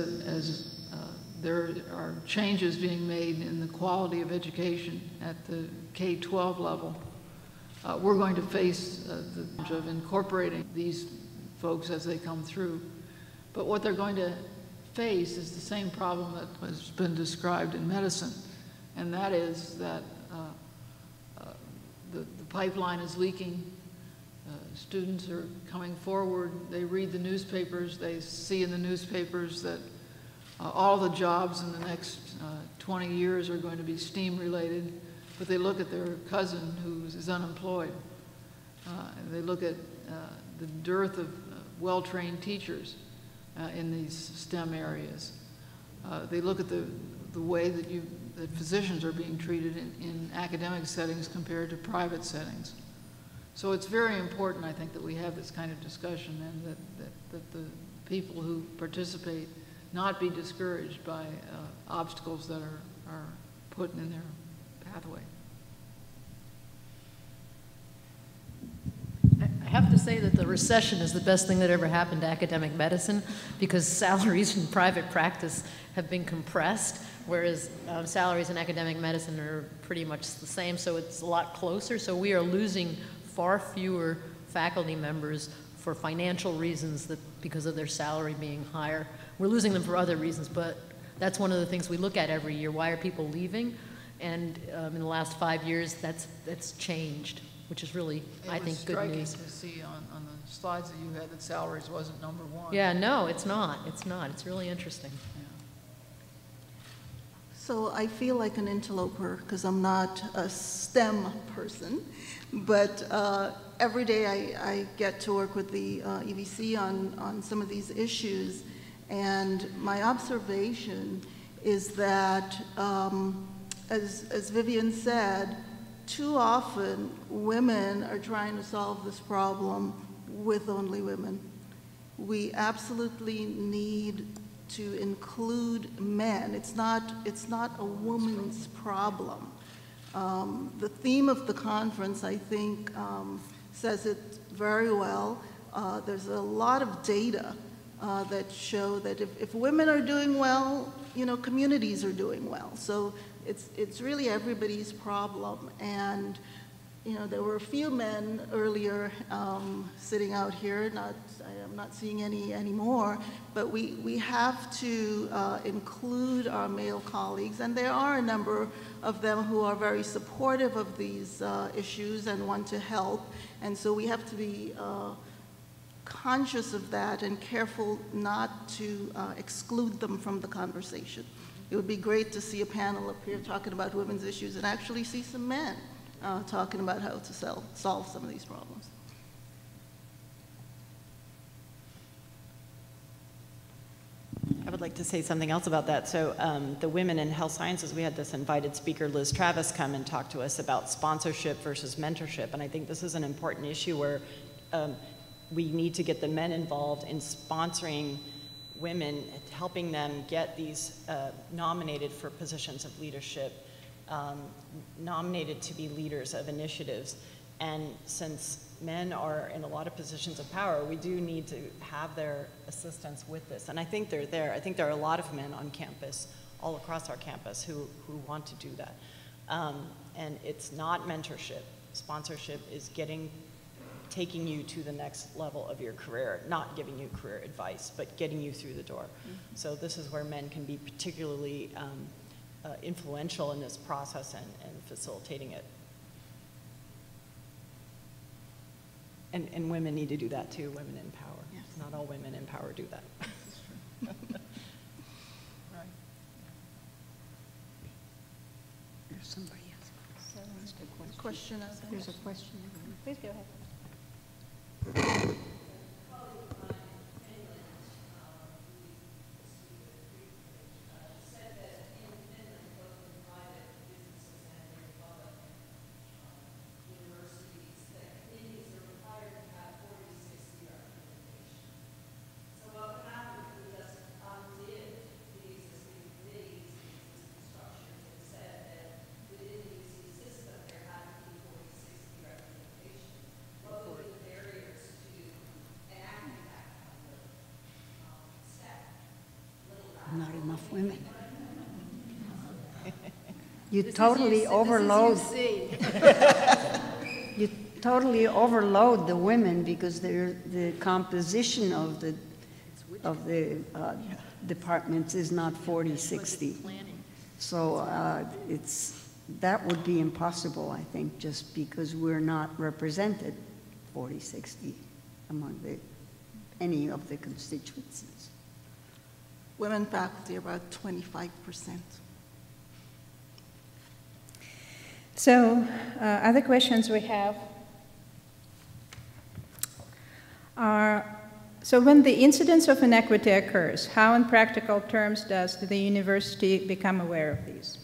there are changes being made in the quality of education at the K-12 level, we're going to face the challenge of incorporating these folks as they come through. But what they're going to face is the same problem that has been described in medicine, and that is that the pipeline is leaking. Students are coming forward. They read the newspapers. They see in the newspapers that all the jobs in the next 20 years are going to be STEAM related, but they look at their cousin who is unemployed. And they look at the dearth of well-trained teachers in these STEM areas. They look at the way that physicians are being treated in academic settings compared to private settings. So it's very important, I think, that we have this kind of discussion and that the people who participate not be discouraged by obstacles that are put in their pathway. I have to say that the recession is the best thing that ever happened to academic medicine, because salaries in private practice have been compressed, whereas salaries in academic medicine are pretty much the same, so it's a lot closer. So we are losing far fewer faculty members for financial reasons because of their salary being higher. We're losing them for other reasons, but that's one of the things we look at every year. Why are people leaving? And in the last 5 years, that's changed, which is really, I think, good news. It was striking to see on the slides that you had that salaries wasn't number one. Yeah, no, it's not. It's not. It's really interesting. Yeah. So I feel like an interloper because I'm not a STEM person, but every day I get to work with the EVC on some of these issues, and my observation is that, as Vivian said, too often women are trying to solve this problem with only women. We absolutely need to include men. It's not a woman's problem. The theme of the conference, I think, says it very well. There's a lot of data that show that if women are doing well, you know, communities are doing well. So it's really everybody's problem. And you know, there were a few men earlier sitting out here. I'm not seeing any anymore. But we have to include our male colleagues, and there are a number of them who are very supportive of these issues and want to help. And so we have to be conscious of that and careful not to exclude them from the conversation. It would be great to see a panel up here talking about women's issues and actually see some men talking about how to solve some of these problems. I would like to say something else about that. So the Women in Health Sciences, we had this invited speaker, Liz Travis, come and talk to us about sponsorship versus mentorship. And I think this is an important issue where we need to get the men involved in sponsoring women, helping them get these nominated for positions of leadership, nominated to be leaders of initiatives. And since men are in a lot of positions of power, we do need to have their assistance with this. And I think they're there. I think there are a lot of men on campus, all across our campus, who want to do that. And it's not mentorship. Sponsorship is taking you to the next level of your career, not giving you career advice, but getting you through the door. Mm-hmm. So this is where men can be particularly influential in this process and facilitating it. And women need to do that too, women in power. Yes. Not all women in power do that. Right. There's somebody else. So, question out there. There's a question. Please go ahead. Not enough women. You totally overload. You totally overload the women because the composition of the departments is not 40-60. So that would be impossible, I think, just because we're not represented 40-60 among any of the constituencies. Women faculty are about 25%. So other questions we have are, so when the incidence of inequity occurs, how in practical terms does the university become aware of these?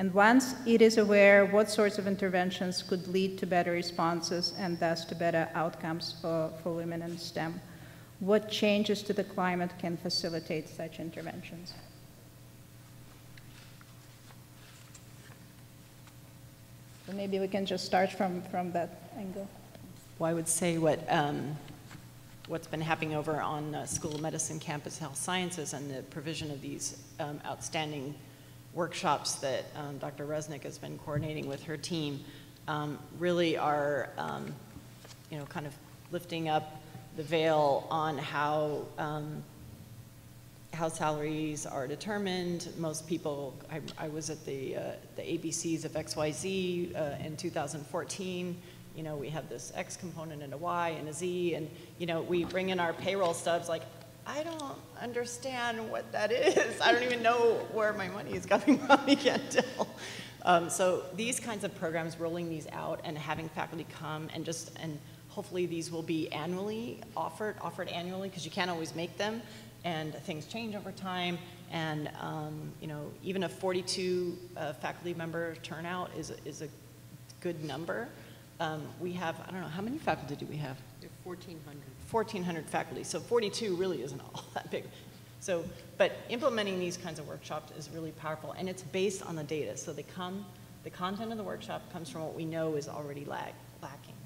And once it is aware, what sorts of interventions could lead to better responses and thus to better outcomes for women in STEM? What changes to the climate can facilitate such interventions? So maybe we can just start from that angle. Well, I would say what's been happening over on School of Medicine Campus Health Sciences and the provision of these outstanding workshops that Dr. Reznik has been coordinating with her team really are, kind of lifting up the veil on how salaries are determined. Most people, I was at the ABCs of XYZ in 2014. We have this X component and a Y and a Z, and we bring in our payroll stubs like, I don't understand what that is. I don't even know where my money is coming from. You can't tell. So these kinds of programs, rolling these out and having faculty come and hopefully these will be annually offered annually, because you can't always make them, and things change over time. And even a 42 faculty member turnout is a good number. We have, I don't know, how many faculty do we have? 1,400. 1,400 faculty, so 42 really isn't all that big. So, but implementing these kinds of workshops is really powerful, and it's based on the data. So the content of the workshop comes from what we know is already lacking.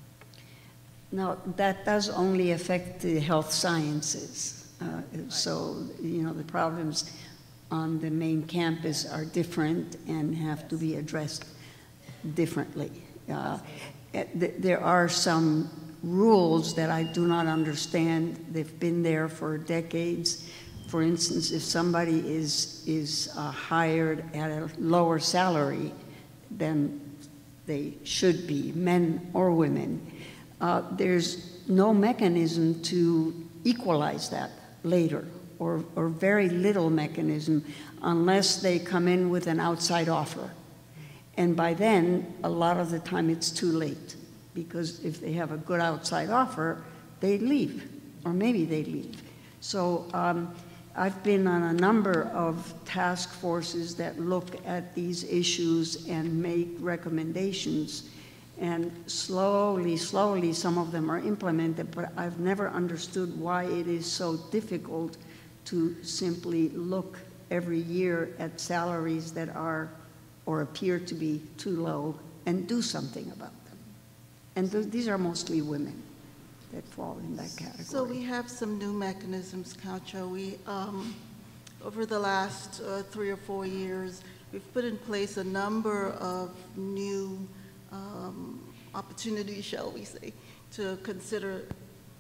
Now, that does only affect the health sciences. So, the problems on the main campus are different and have to be addressed differently. There are some rules that I do not understand. They've been there for decades. For instance, if somebody is hired at a lower salary than they should be, men or women, there's no mechanism to equalize that later, or very little mechanism, unless they come in with an outside offer. And by then, a lot of the time it's too late, because if they have a good outside offer, they leave, or maybe they leave. So I've been on a number of task forces that look at these issues and make recommendations, and slowly, some of them are implemented, but I've never understood why it is so difficult to simply look every year at salaries that are or appear to be too low and do something about them. And these are mostly women that fall in that category. So we have some new mechanisms, Katja. We, over the last 3 or 4 years, we've put in place a number of new opportunities, shall we say, to consider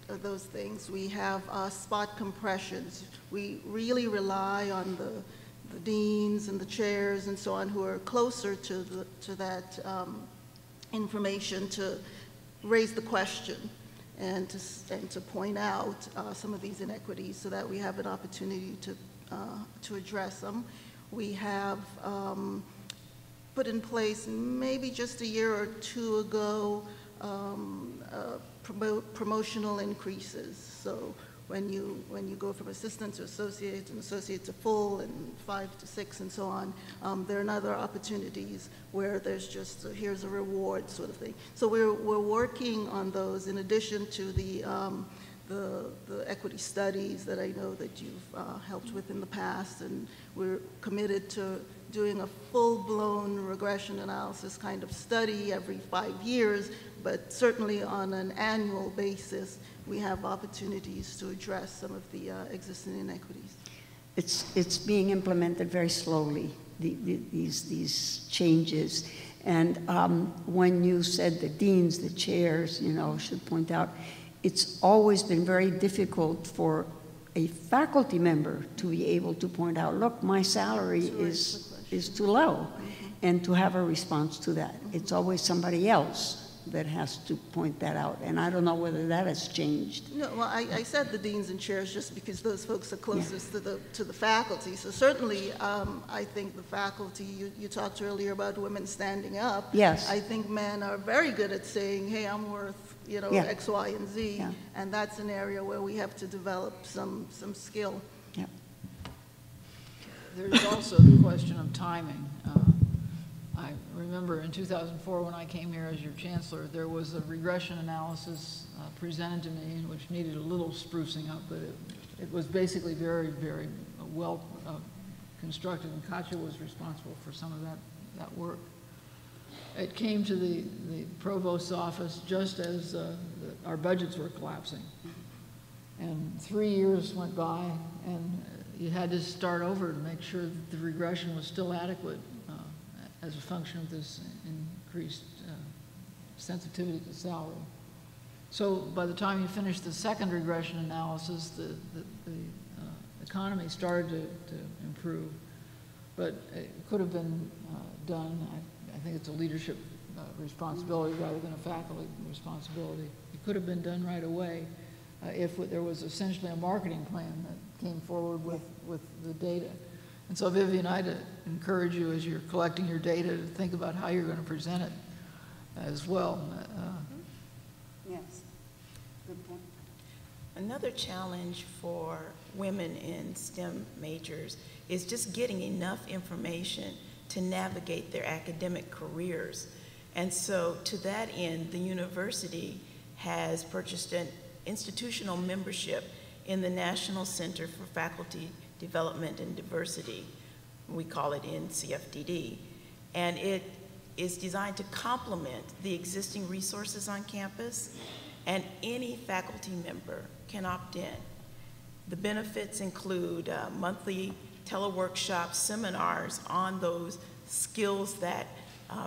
those things. We have spot compressions. We really rely on the deans and the chairs and so on who are closer to that information to raise the question and to point out some of these inequities so that we have an opportunity to address them. We have put in place maybe just a year or 2 ago promotional increases. So when you go from assistant to associate and associate to full and 5 to 6 and so on, there are other opportunities where there's just here's a reward sort of thing. So we're working on those in addition to the equity studies that I know that you've helped with in the past, and we're committed to doing a full-blown regression analysis kind of study every 5 years, but certainly on an annual basis, we have opportunities to address some of the existing inequities. It's being implemented very slowly, these changes. And when you said the deans, the chairs, should point out, it's always been very difficult for a faculty member to be able to point out, look, my salary is too low, and to have a response to that. It's always somebody else that has to point that out, and I don't know whether that has changed. No, well, I said the deans and chairs just because those folks are closest to the faculty. So certainly, I think the faculty, you talked earlier about women standing up. Yes. I think men are very good at saying, hey, I'm worth, X, Y, and Z, and that's an area where we have to develop some skill. Yeah. There's also the question of timing. I remember in 2004 when I came here as your chancellor, there was a regression analysis presented to me which needed a little sprucing up, but it was basically very, very well constructed, and Katja was responsible for some of that work. It came to the provost's office just as our budgets were collapsing. And 3 years went by, and you had to start over to make sure that the regression was still adequate as a function of this increased sensitivity to salary. So by the time you finished the second regression analysis, the economy started to improve, but it could have been done. I think it's a leadership responsibility rather than a faculty responsibility. It could have been done right away if there was essentially a marketing plan that came forward with the data. And so, Vivian, I'd encourage you as you're collecting your data to think about how you're going to present it as well. Yes, good point. Another challenge for women in STEM majors is just getting enough information to navigate their academic careers. And so to that end, the university has purchased an institutional membership in the National Center for Faculty Development and Diversity. We call it NCFDD. And it is designed to complement the existing resources on campus, and any faculty member can opt in. The benefits include monthly teleworkshops, seminars on those skills that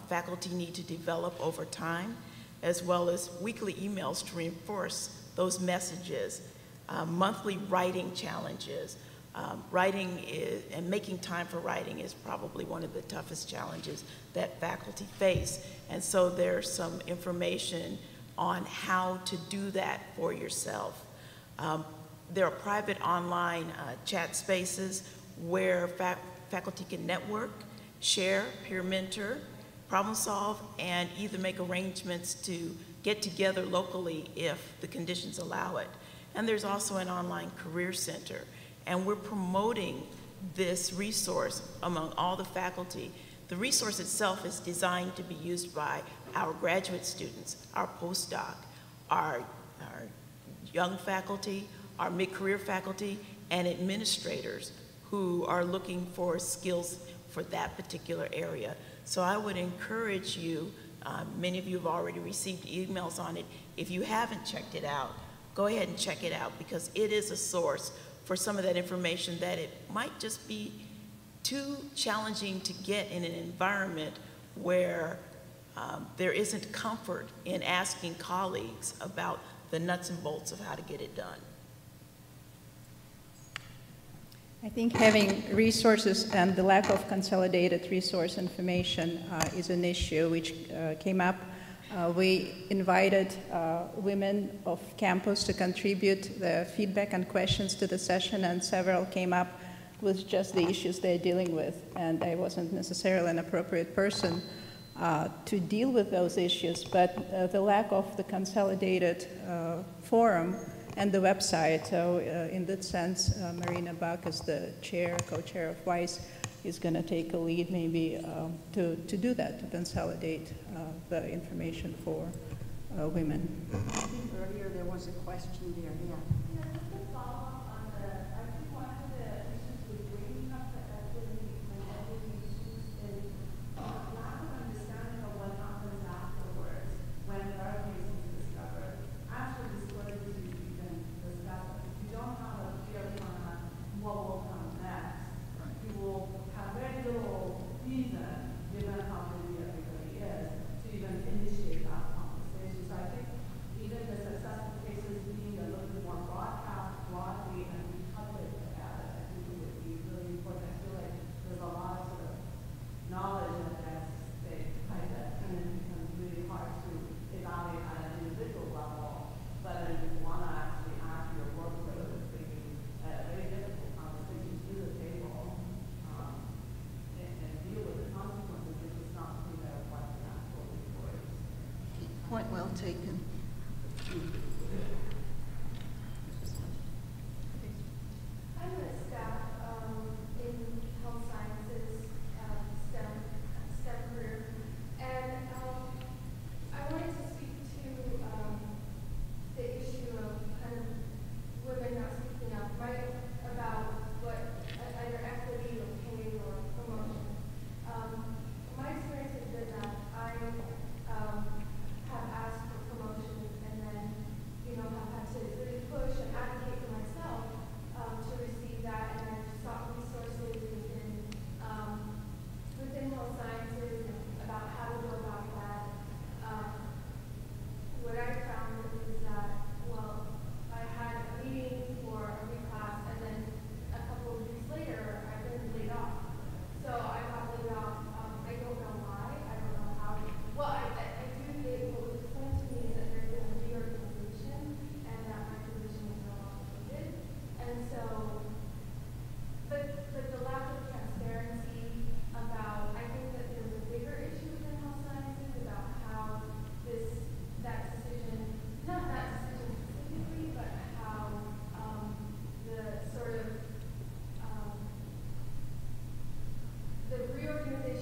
faculty need to develop over time, as well as weekly emails to reinforce those messages, monthly writing challenges. Writing and making time for writing is probably one of the toughest challenges that faculty face. And so there's some information on how to do that for yourself. There are private online chat spaces where faculty can network, share, peer mentor, problem solve, and either make arrangements to get together locally if the conditions allow it. And there's also an online career center. And we're promoting this resource among all the faculty. The resource itself is designed to be used by our graduate students, our postdoc, our young faculty, our mid-career faculty, and administrators who are looking for skills for that particular area. So I would encourage you, many of you have already received emails on it. If you haven't checked it out, go ahead and check it out, because it is a source for some of that information that it might just be too challenging to get in an environment where there isn't comfort in asking colleagues about the nuts and bolts of how to get it done. I think having resources and the lack of consolidated resource information is an issue which came up. We invited women of campus to contribute their feedback and questions to the session, and several came up with just the issues they're dealing with, and I wasn't necessarily an appropriate person to deal with those issues, but the lack of the consolidated forum and the website. So in that sense, Marina Bach, as the co-chair of WISE, is going to take a lead maybe to do that, to consolidate the information for women. I think earlier there was a question there, yeah. Yeah, just to follow up on I think one of the issues with bringing up the equity issues is lack of understanding of what happens afterwards when therapies is discovered. After discovery, you can discuss it. If you don't have a clear plan on what will come next, you will have very little reason, given how busy everybody is, to even initiate that conversation. So I think even the successful cases being a little bit more broadcast broadly and public about it, I think it would be really important. I feel like there's a lot of sort of knowledge that gets, say, private, and it becomes really hard to evaluate at an individual level, but then you want to actually add your workload of bringing a very difficult conversation to the table and deal with the consequences, which is not something that reflects the actual reports. Point well taken. I'm a staff in health sciences, STEM career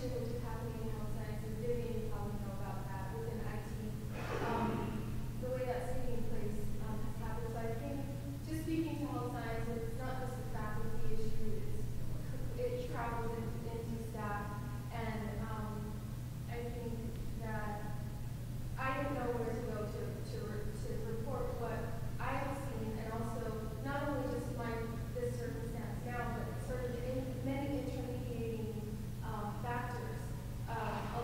transformation which is happening in health sciences, Vivian, you probably know about that, within IT, the way that's taking place has happened. So I think, just speaking to health sciences, it's not just a faculty issue, it travels into staff, and I think that I didn't know where to go to report what I have seen, and also not only just this circumstance now, but sort of many intermediating factors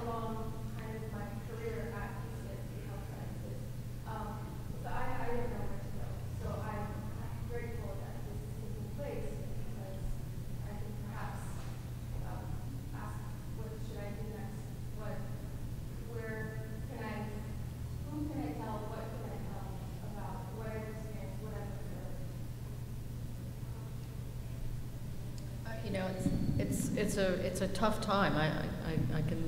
along kind of my career at UCSD Health Sciences. So I didn't know where to go. So I'm grateful that this is taking place, because I can perhaps ask, what should I do next? Where can I, who can I tell, what can I tell about what I've experienced, what I've observed? You know, it's a tough time. I can.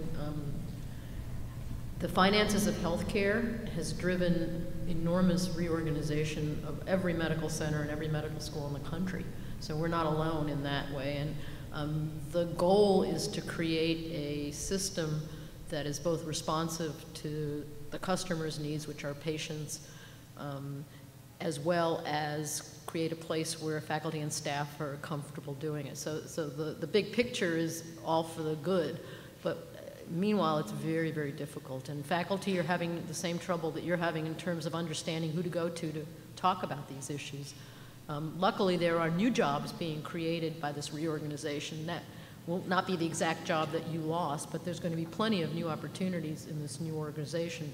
The finances of healthcare has driven enormous reorganization of every medical center and every medical school in the country. So we're not alone in that way. And the goal is to create a system that is both responsive to the customer's needs, which are patients, as well as create a place where faculty and staff are comfortable doing it. So the big picture is all for the good, but meanwhile it's very, very difficult. And faculty are having the same trouble that you're having in terms of understanding who to go to talk about these issues. Luckily, there are new jobs being created by this reorganization that will not be the exact job that you lost, but there's going to be plenty of new opportunities in this new organization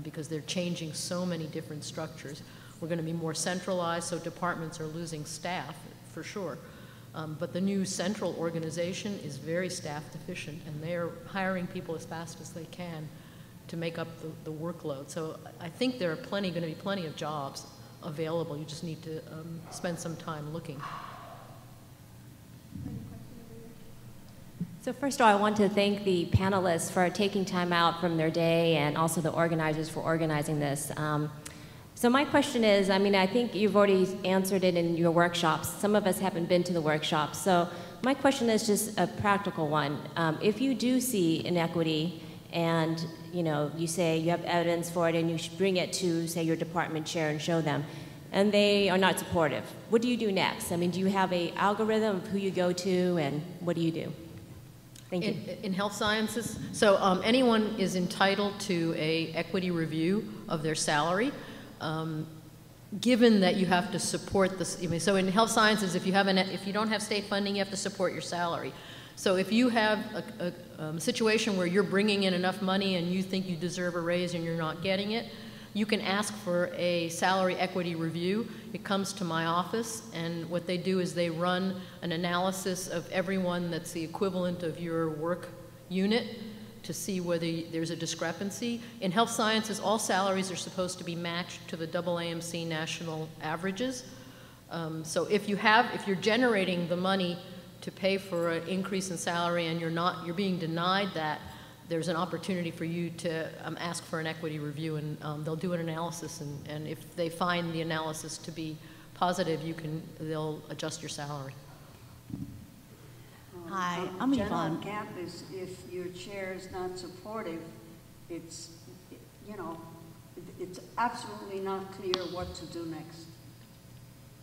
because they're changing so many different structures. We're going to be more centralized, so departments are losing staff, for sure. But the new central organization is very staff deficient, and they're hiring people as fast as they can to make up the workload. So I think there are going to be plenty of jobs available. You just need to spend some time looking. So first of all, I want to thank the panelists for taking time out from their day, and also the organizers for organizing this. So my question is, I mean, I think you've already answered it in your workshops. Some of us haven't been to the workshops. So my question is just a practical one. If you do see inequity, and you say you have evidence for it, and you should bring it to, say, your department chair and show them, and they are not supportive, what do you do next? I mean, do you have an algorithm of who you go to, and what do you do? Thank you. In health sciences, so anyone is entitled to an equity review of their salary, given that you have to support this. So in health sciences, if you don't have state funding, you have to support your salary. So if you have a situation where you're bringing in enough money and you think you deserve a raise and you're not getting it, you can ask for a salary equity review. It comes to my office, and what they do is they run an analysis of everyone that's the equivalent of your work unit to see whether there's a discrepancy. In health sciences, all salaries are supposed to be matched to the AAMC national averages. So if you're generating the money to pay for an increase in salary and you're being denied that, there's an opportunity for you to ask for an equity review, and they'll do an analysis, and if they find the analysis to be positive, they'll adjust your salary. Hi, I'm Yvonne. On campus, if your chair is not supportive, it's absolutely not clear what to do next.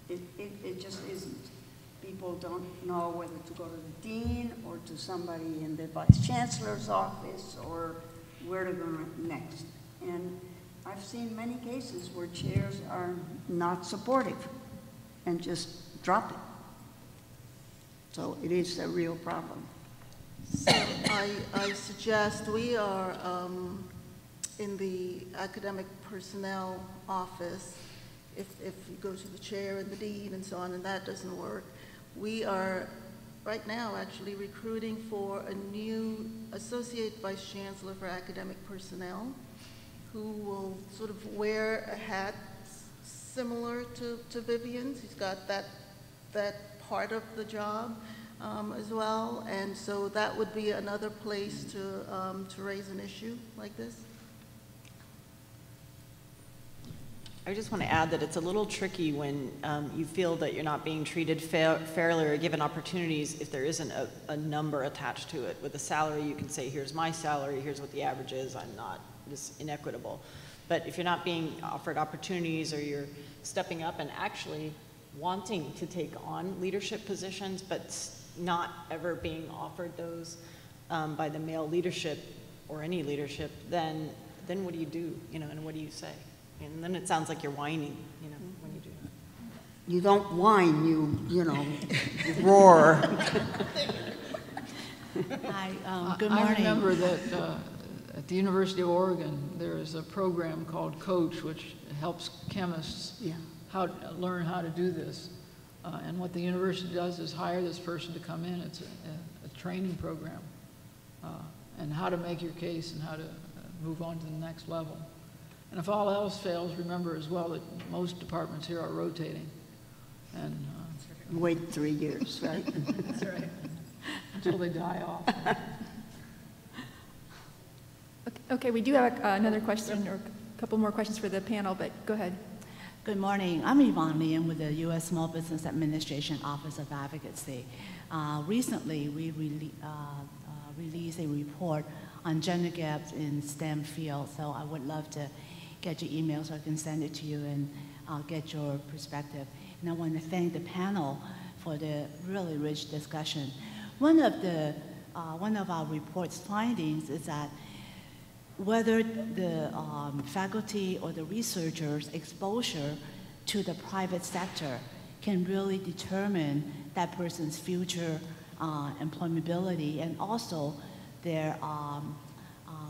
It just isn't. People don't know whether to go to the dean or to somebody in the vice chancellor's office or where to go next. And I've seen many cases where chairs are not supportive and just drop it. So it is a real problem. So I suggest we are in the academic personnel office. If you go to the chair and the dean and so on, and that doesn't work, we are right now actually recruiting for a new associate vice chancellor for academic personnel, who will sort of wear a hat similar to Vivian's. He's got that part of the job as well, and so that would be another place to raise an issue like this. I just want to add that it's a little tricky when you feel that you're not being treated fairly or given opportunities if there isn't a number attached to it. With a salary, you can say, here's my salary, here's what the average is, I'm not this inequitable. But if you're not being offered opportunities or you're stepping up and actually wanting to take on leadership positions, but not ever being offered those by the male leadership or any leadership, then what do you do, you know, and what do you say? And then it sounds like you're whining, you know, when you do that. You don't whine, you know, roar. Hi, good morning. I remember that at the University of Oregon, there is a program called COACH, which helps chemists learn how to do this. And what the university does is hire this person to come in. It's a training program, and how to make your case and how to move on to the next level. And if all else fails, remember as well that most departments here are rotating. And wait 3 years, right? That's right. Until they die off. Okay, we do have another question or a couple more questions for the panel, but go ahead. Good morning. I'm Yvonne Lee. I'm with the U.S. Small Business Administration Office of Advocacy. Recently, we released a report on gender gaps in STEM fields, so I would love to get your email so I can send it to you and get your perspective. And I want to thank the panel for the really rich discussion. One of our report's findings is that whether the faculty or the researchers' exposure to the private sector can really determine that person's future employability and also their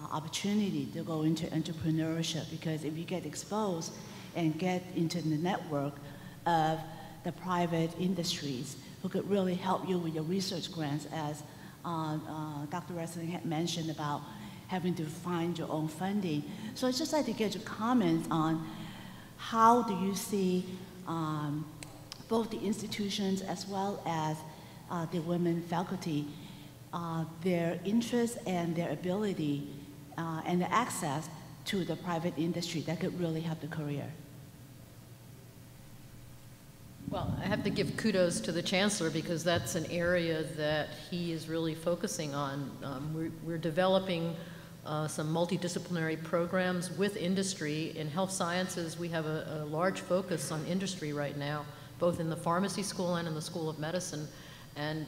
opportunity to go into entrepreneurship, because if you get exposed and get into the network of the private industries who could really help you with your research grants, as Dr. Reznik had mentioned about having to find your own funding. So I'd just like to get your comments on how do you see both the institutions as well as the women faculty, their interest and their ability and the access to the private industry that could really help the career. Well, I have to give kudos to the Chancellor because that's an area that he is really focusing on. We're developing some multidisciplinary programs with industry. In health sciences, we have a large focus on industry right now, both in the pharmacy school and in the School of Medicine. And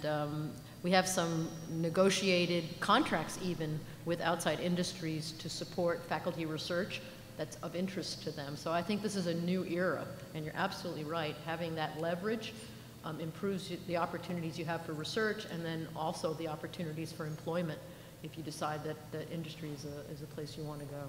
we have some negotiated contracts even with outside industries to support faculty research that's of interest to them. So I think this is a new era, and you're absolutely right. Having that leverage improves the opportunities you have for research and then also the opportunities for employment if you decide that industry is a place you want to go.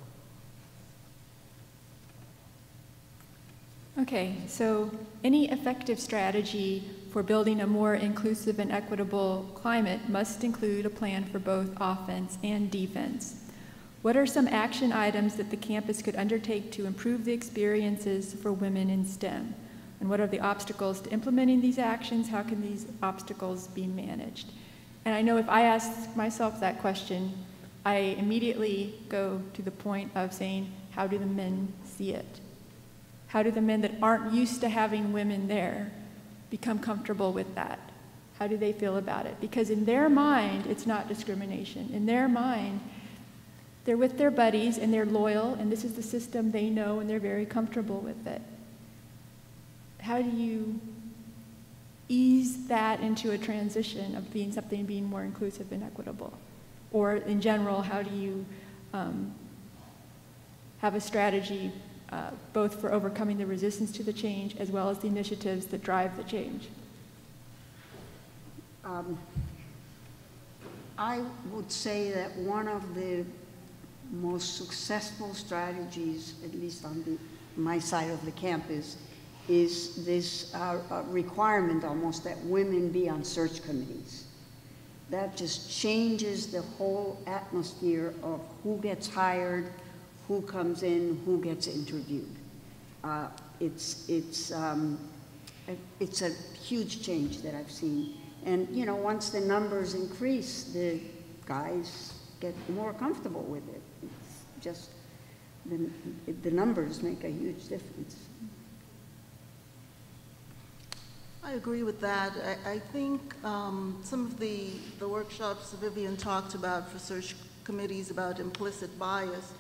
Okay, so any effective strategy for building a more inclusive and equitable climate must include a plan for both offense and defense. What are some action items that the campus could undertake to improve the experiences for women in STEM? And what are the obstacles to implementing these actions? How can these obstacles be managed? And I know if I ask myself that question, I immediately go to the point of saying, how do the men see it? How do the men that aren't used to having women there become comfortable with that? How do they feel about it? Because in their mind, it's not discrimination. In their mind, they're with their buddies and they're loyal, and this is the system they know and they're very comfortable with it. How do you ease that into a transition of being something being more inclusive and equitable? Or in general, how do you have a strategy both for overcoming the resistance to the change as well as the initiatives that drive the change? I would say that one of the most successful strategies, at least on my side of the campus, is this requirement almost that women be on search committees. That just changes the whole atmosphere of who gets hired, who comes in, who gets interviewed. It's a huge change that I've seen. And you know, once the numbers increase, the guys get more comfortable with it. It's just then the numbers make a huge difference. I agree with that. I think some of the workshops Vivian talked about for search committees about implicit bias,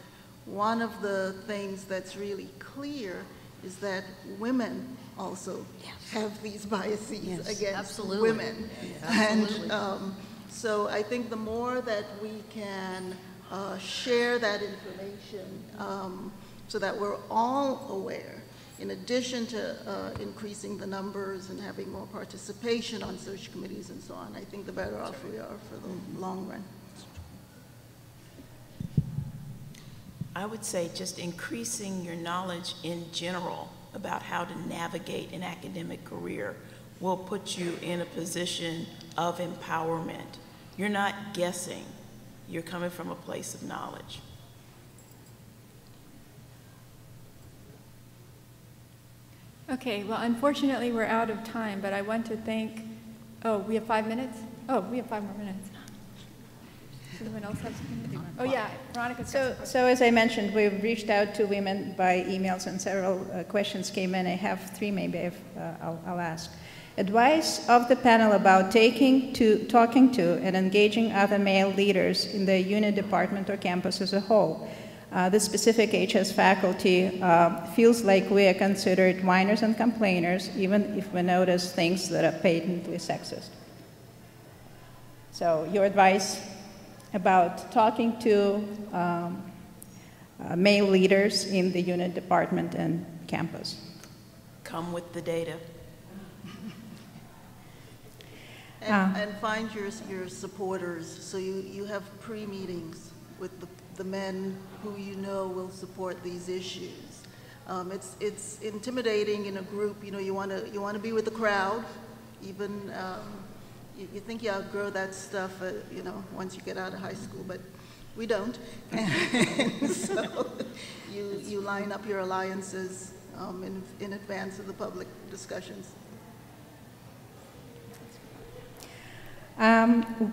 one of the things that's really clear is that women also have these biases against women. And so I think the more that we can share that information so that we're all aware, in addition to increasing the numbers and having more participation on search committees and so on, I think the better off we are for the long run. I would say just increasing your knowledge in general about how to navigate an academic career will put you in a position of empowerment. You're not guessing. You're coming from a place of knowledge. Okay, well, unfortunately, we're out of time, but I want to thank, oh, we have 5 minutes? Oh, we have 5 more minutes. Does anyone else have something? Oh, yeah, Veronica. So as I mentioned, we've reached out to women by emails and several questions came in. I have 3 maybe I'll ask. Advice of the panel about talking to and engaging other male leaders in the unit, department, or campus as a whole. The specific HS faculty feels like we are considered whiners and complainers, even if we notice things that are patently sexist. So your advice about talking to male leaders in the unit, department, and campus. Come with the data. And find your supporters, so you have pre-meetings with the men who you know will support these issues. It's intimidating in a group. You know, you want to be with the crowd, even you think you outgrow that stuff, you know, once you get out of high school, but we don't. And so you line up your alliances in advance of the public discussions.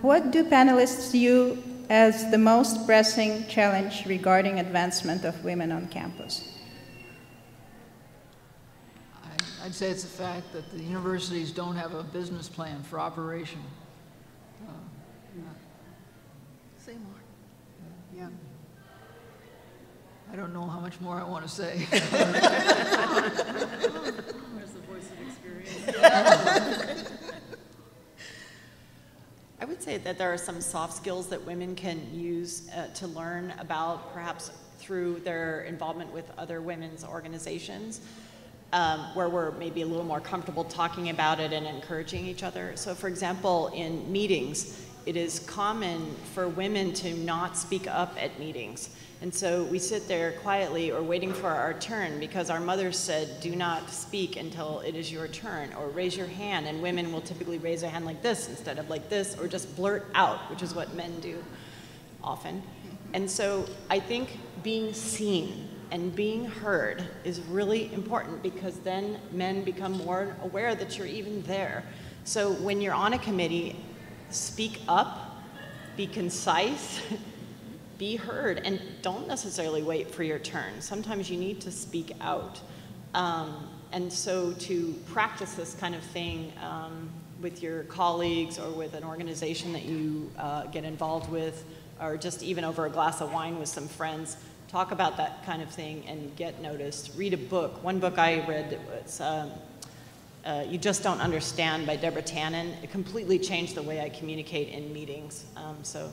What do panelists view as the most pressing challenge regarding advancement of women on campus? I'd say it's the fact that the universities don't have a business plan for operation. Say more. Yeah. I don't know how much more I want to say. There's the voice of experience. I would say that there are some soft skills that women can use to learn about, perhaps through their involvement with other women's organizations, where we're maybe a little more comfortable talking about it and encouraging each other. So for example, in meetings, it is common for women to not speak up at meetings. And so we sit there quietly or waiting for our turn because our mothers said, do not speak until it is your turn, or raise your hand, and women will typically raise their hand like this instead of like this, or just blurt out, which is what men do often. And so I think being seen and being heard is really important, because then men become more aware that you're even there. So when you're on a committee, speak up, be concise, be heard, and don't necessarily wait for your turn. Sometimes you need to speak out. And so to practice this kind of thing with your colleagues or with an organization that you get involved with, or just even over a glass of wine with some friends, talk about that kind of thing and get noticed. Read a book. One book I read was You Just Don't Understand by Deborah Tannen. It completely changed the way I communicate in meetings. So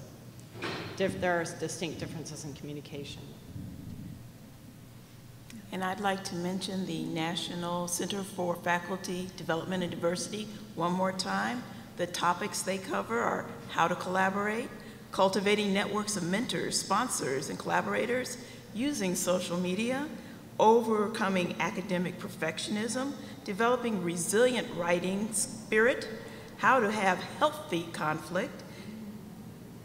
there are distinct differences in communication. And I'd like to mention the National Center for Faculty Development and Diversity one more time. The topics they cover are how to collaborate, cultivating networks of mentors, sponsors, and collaborators, using social media, overcoming academic perfectionism, developing resilient writing spirit, how to have healthy conflict,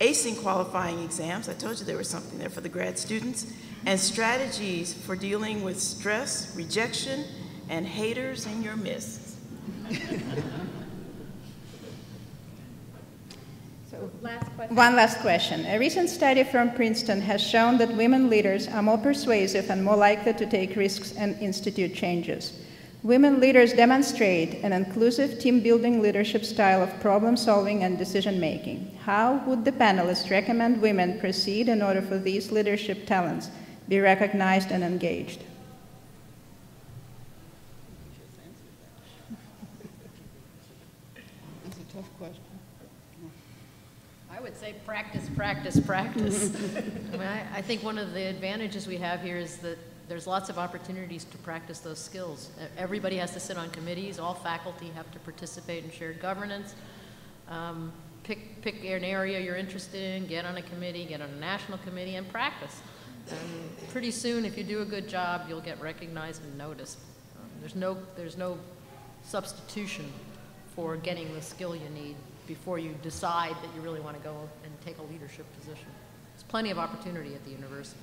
acing qualifying exams, I told you there was something there for the grad students, and strategies for dealing with stress, rejection, and haters in your midst. So Last question. One last question. A recent study from Princeton has shown that women leaders are more persuasive and more likely to take risks and institute changes. Women leaders demonstrate an inclusive team-building leadership style of problem-solving and decision-making. How would the panelists recommend women proceed in order for these leadership talents be recognized and engaged? That's a tough question. I would say practice, practice, practice. I mean, I think one of the advantages we have here is that there's lots of opportunities to practice those skills. Everybody has to sit on committees. All faculty have to participate in shared governance. Pick an area you're interested in, get on a committee, get on a national committee, and practice. And pretty soon, if you do a good job, you'll get recognized and noticed. There's no substitution for getting the skill you need before you decide that you really want to go and take a leadership position. There's plenty of opportunity at the university.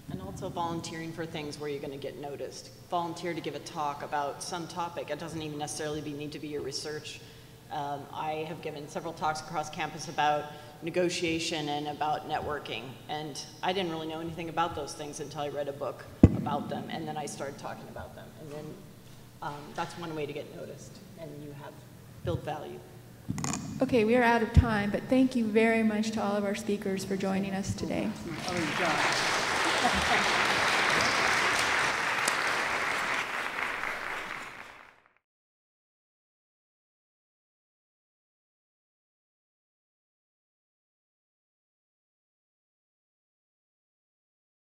And also volunteering for things where you're going to get noticed. Volunteer to give a talk about some topic. It doesn't even necessarily need to be your research. I have given several talks across campus about negotiation and about networking. And I didn't really know anything about those things until I read a book about them. And then I started talking about them. And then that's one way to get noticed. And you have build value. Okay, we are out of time, but thank you very much to all of our speakers for joining us today. Oh, God.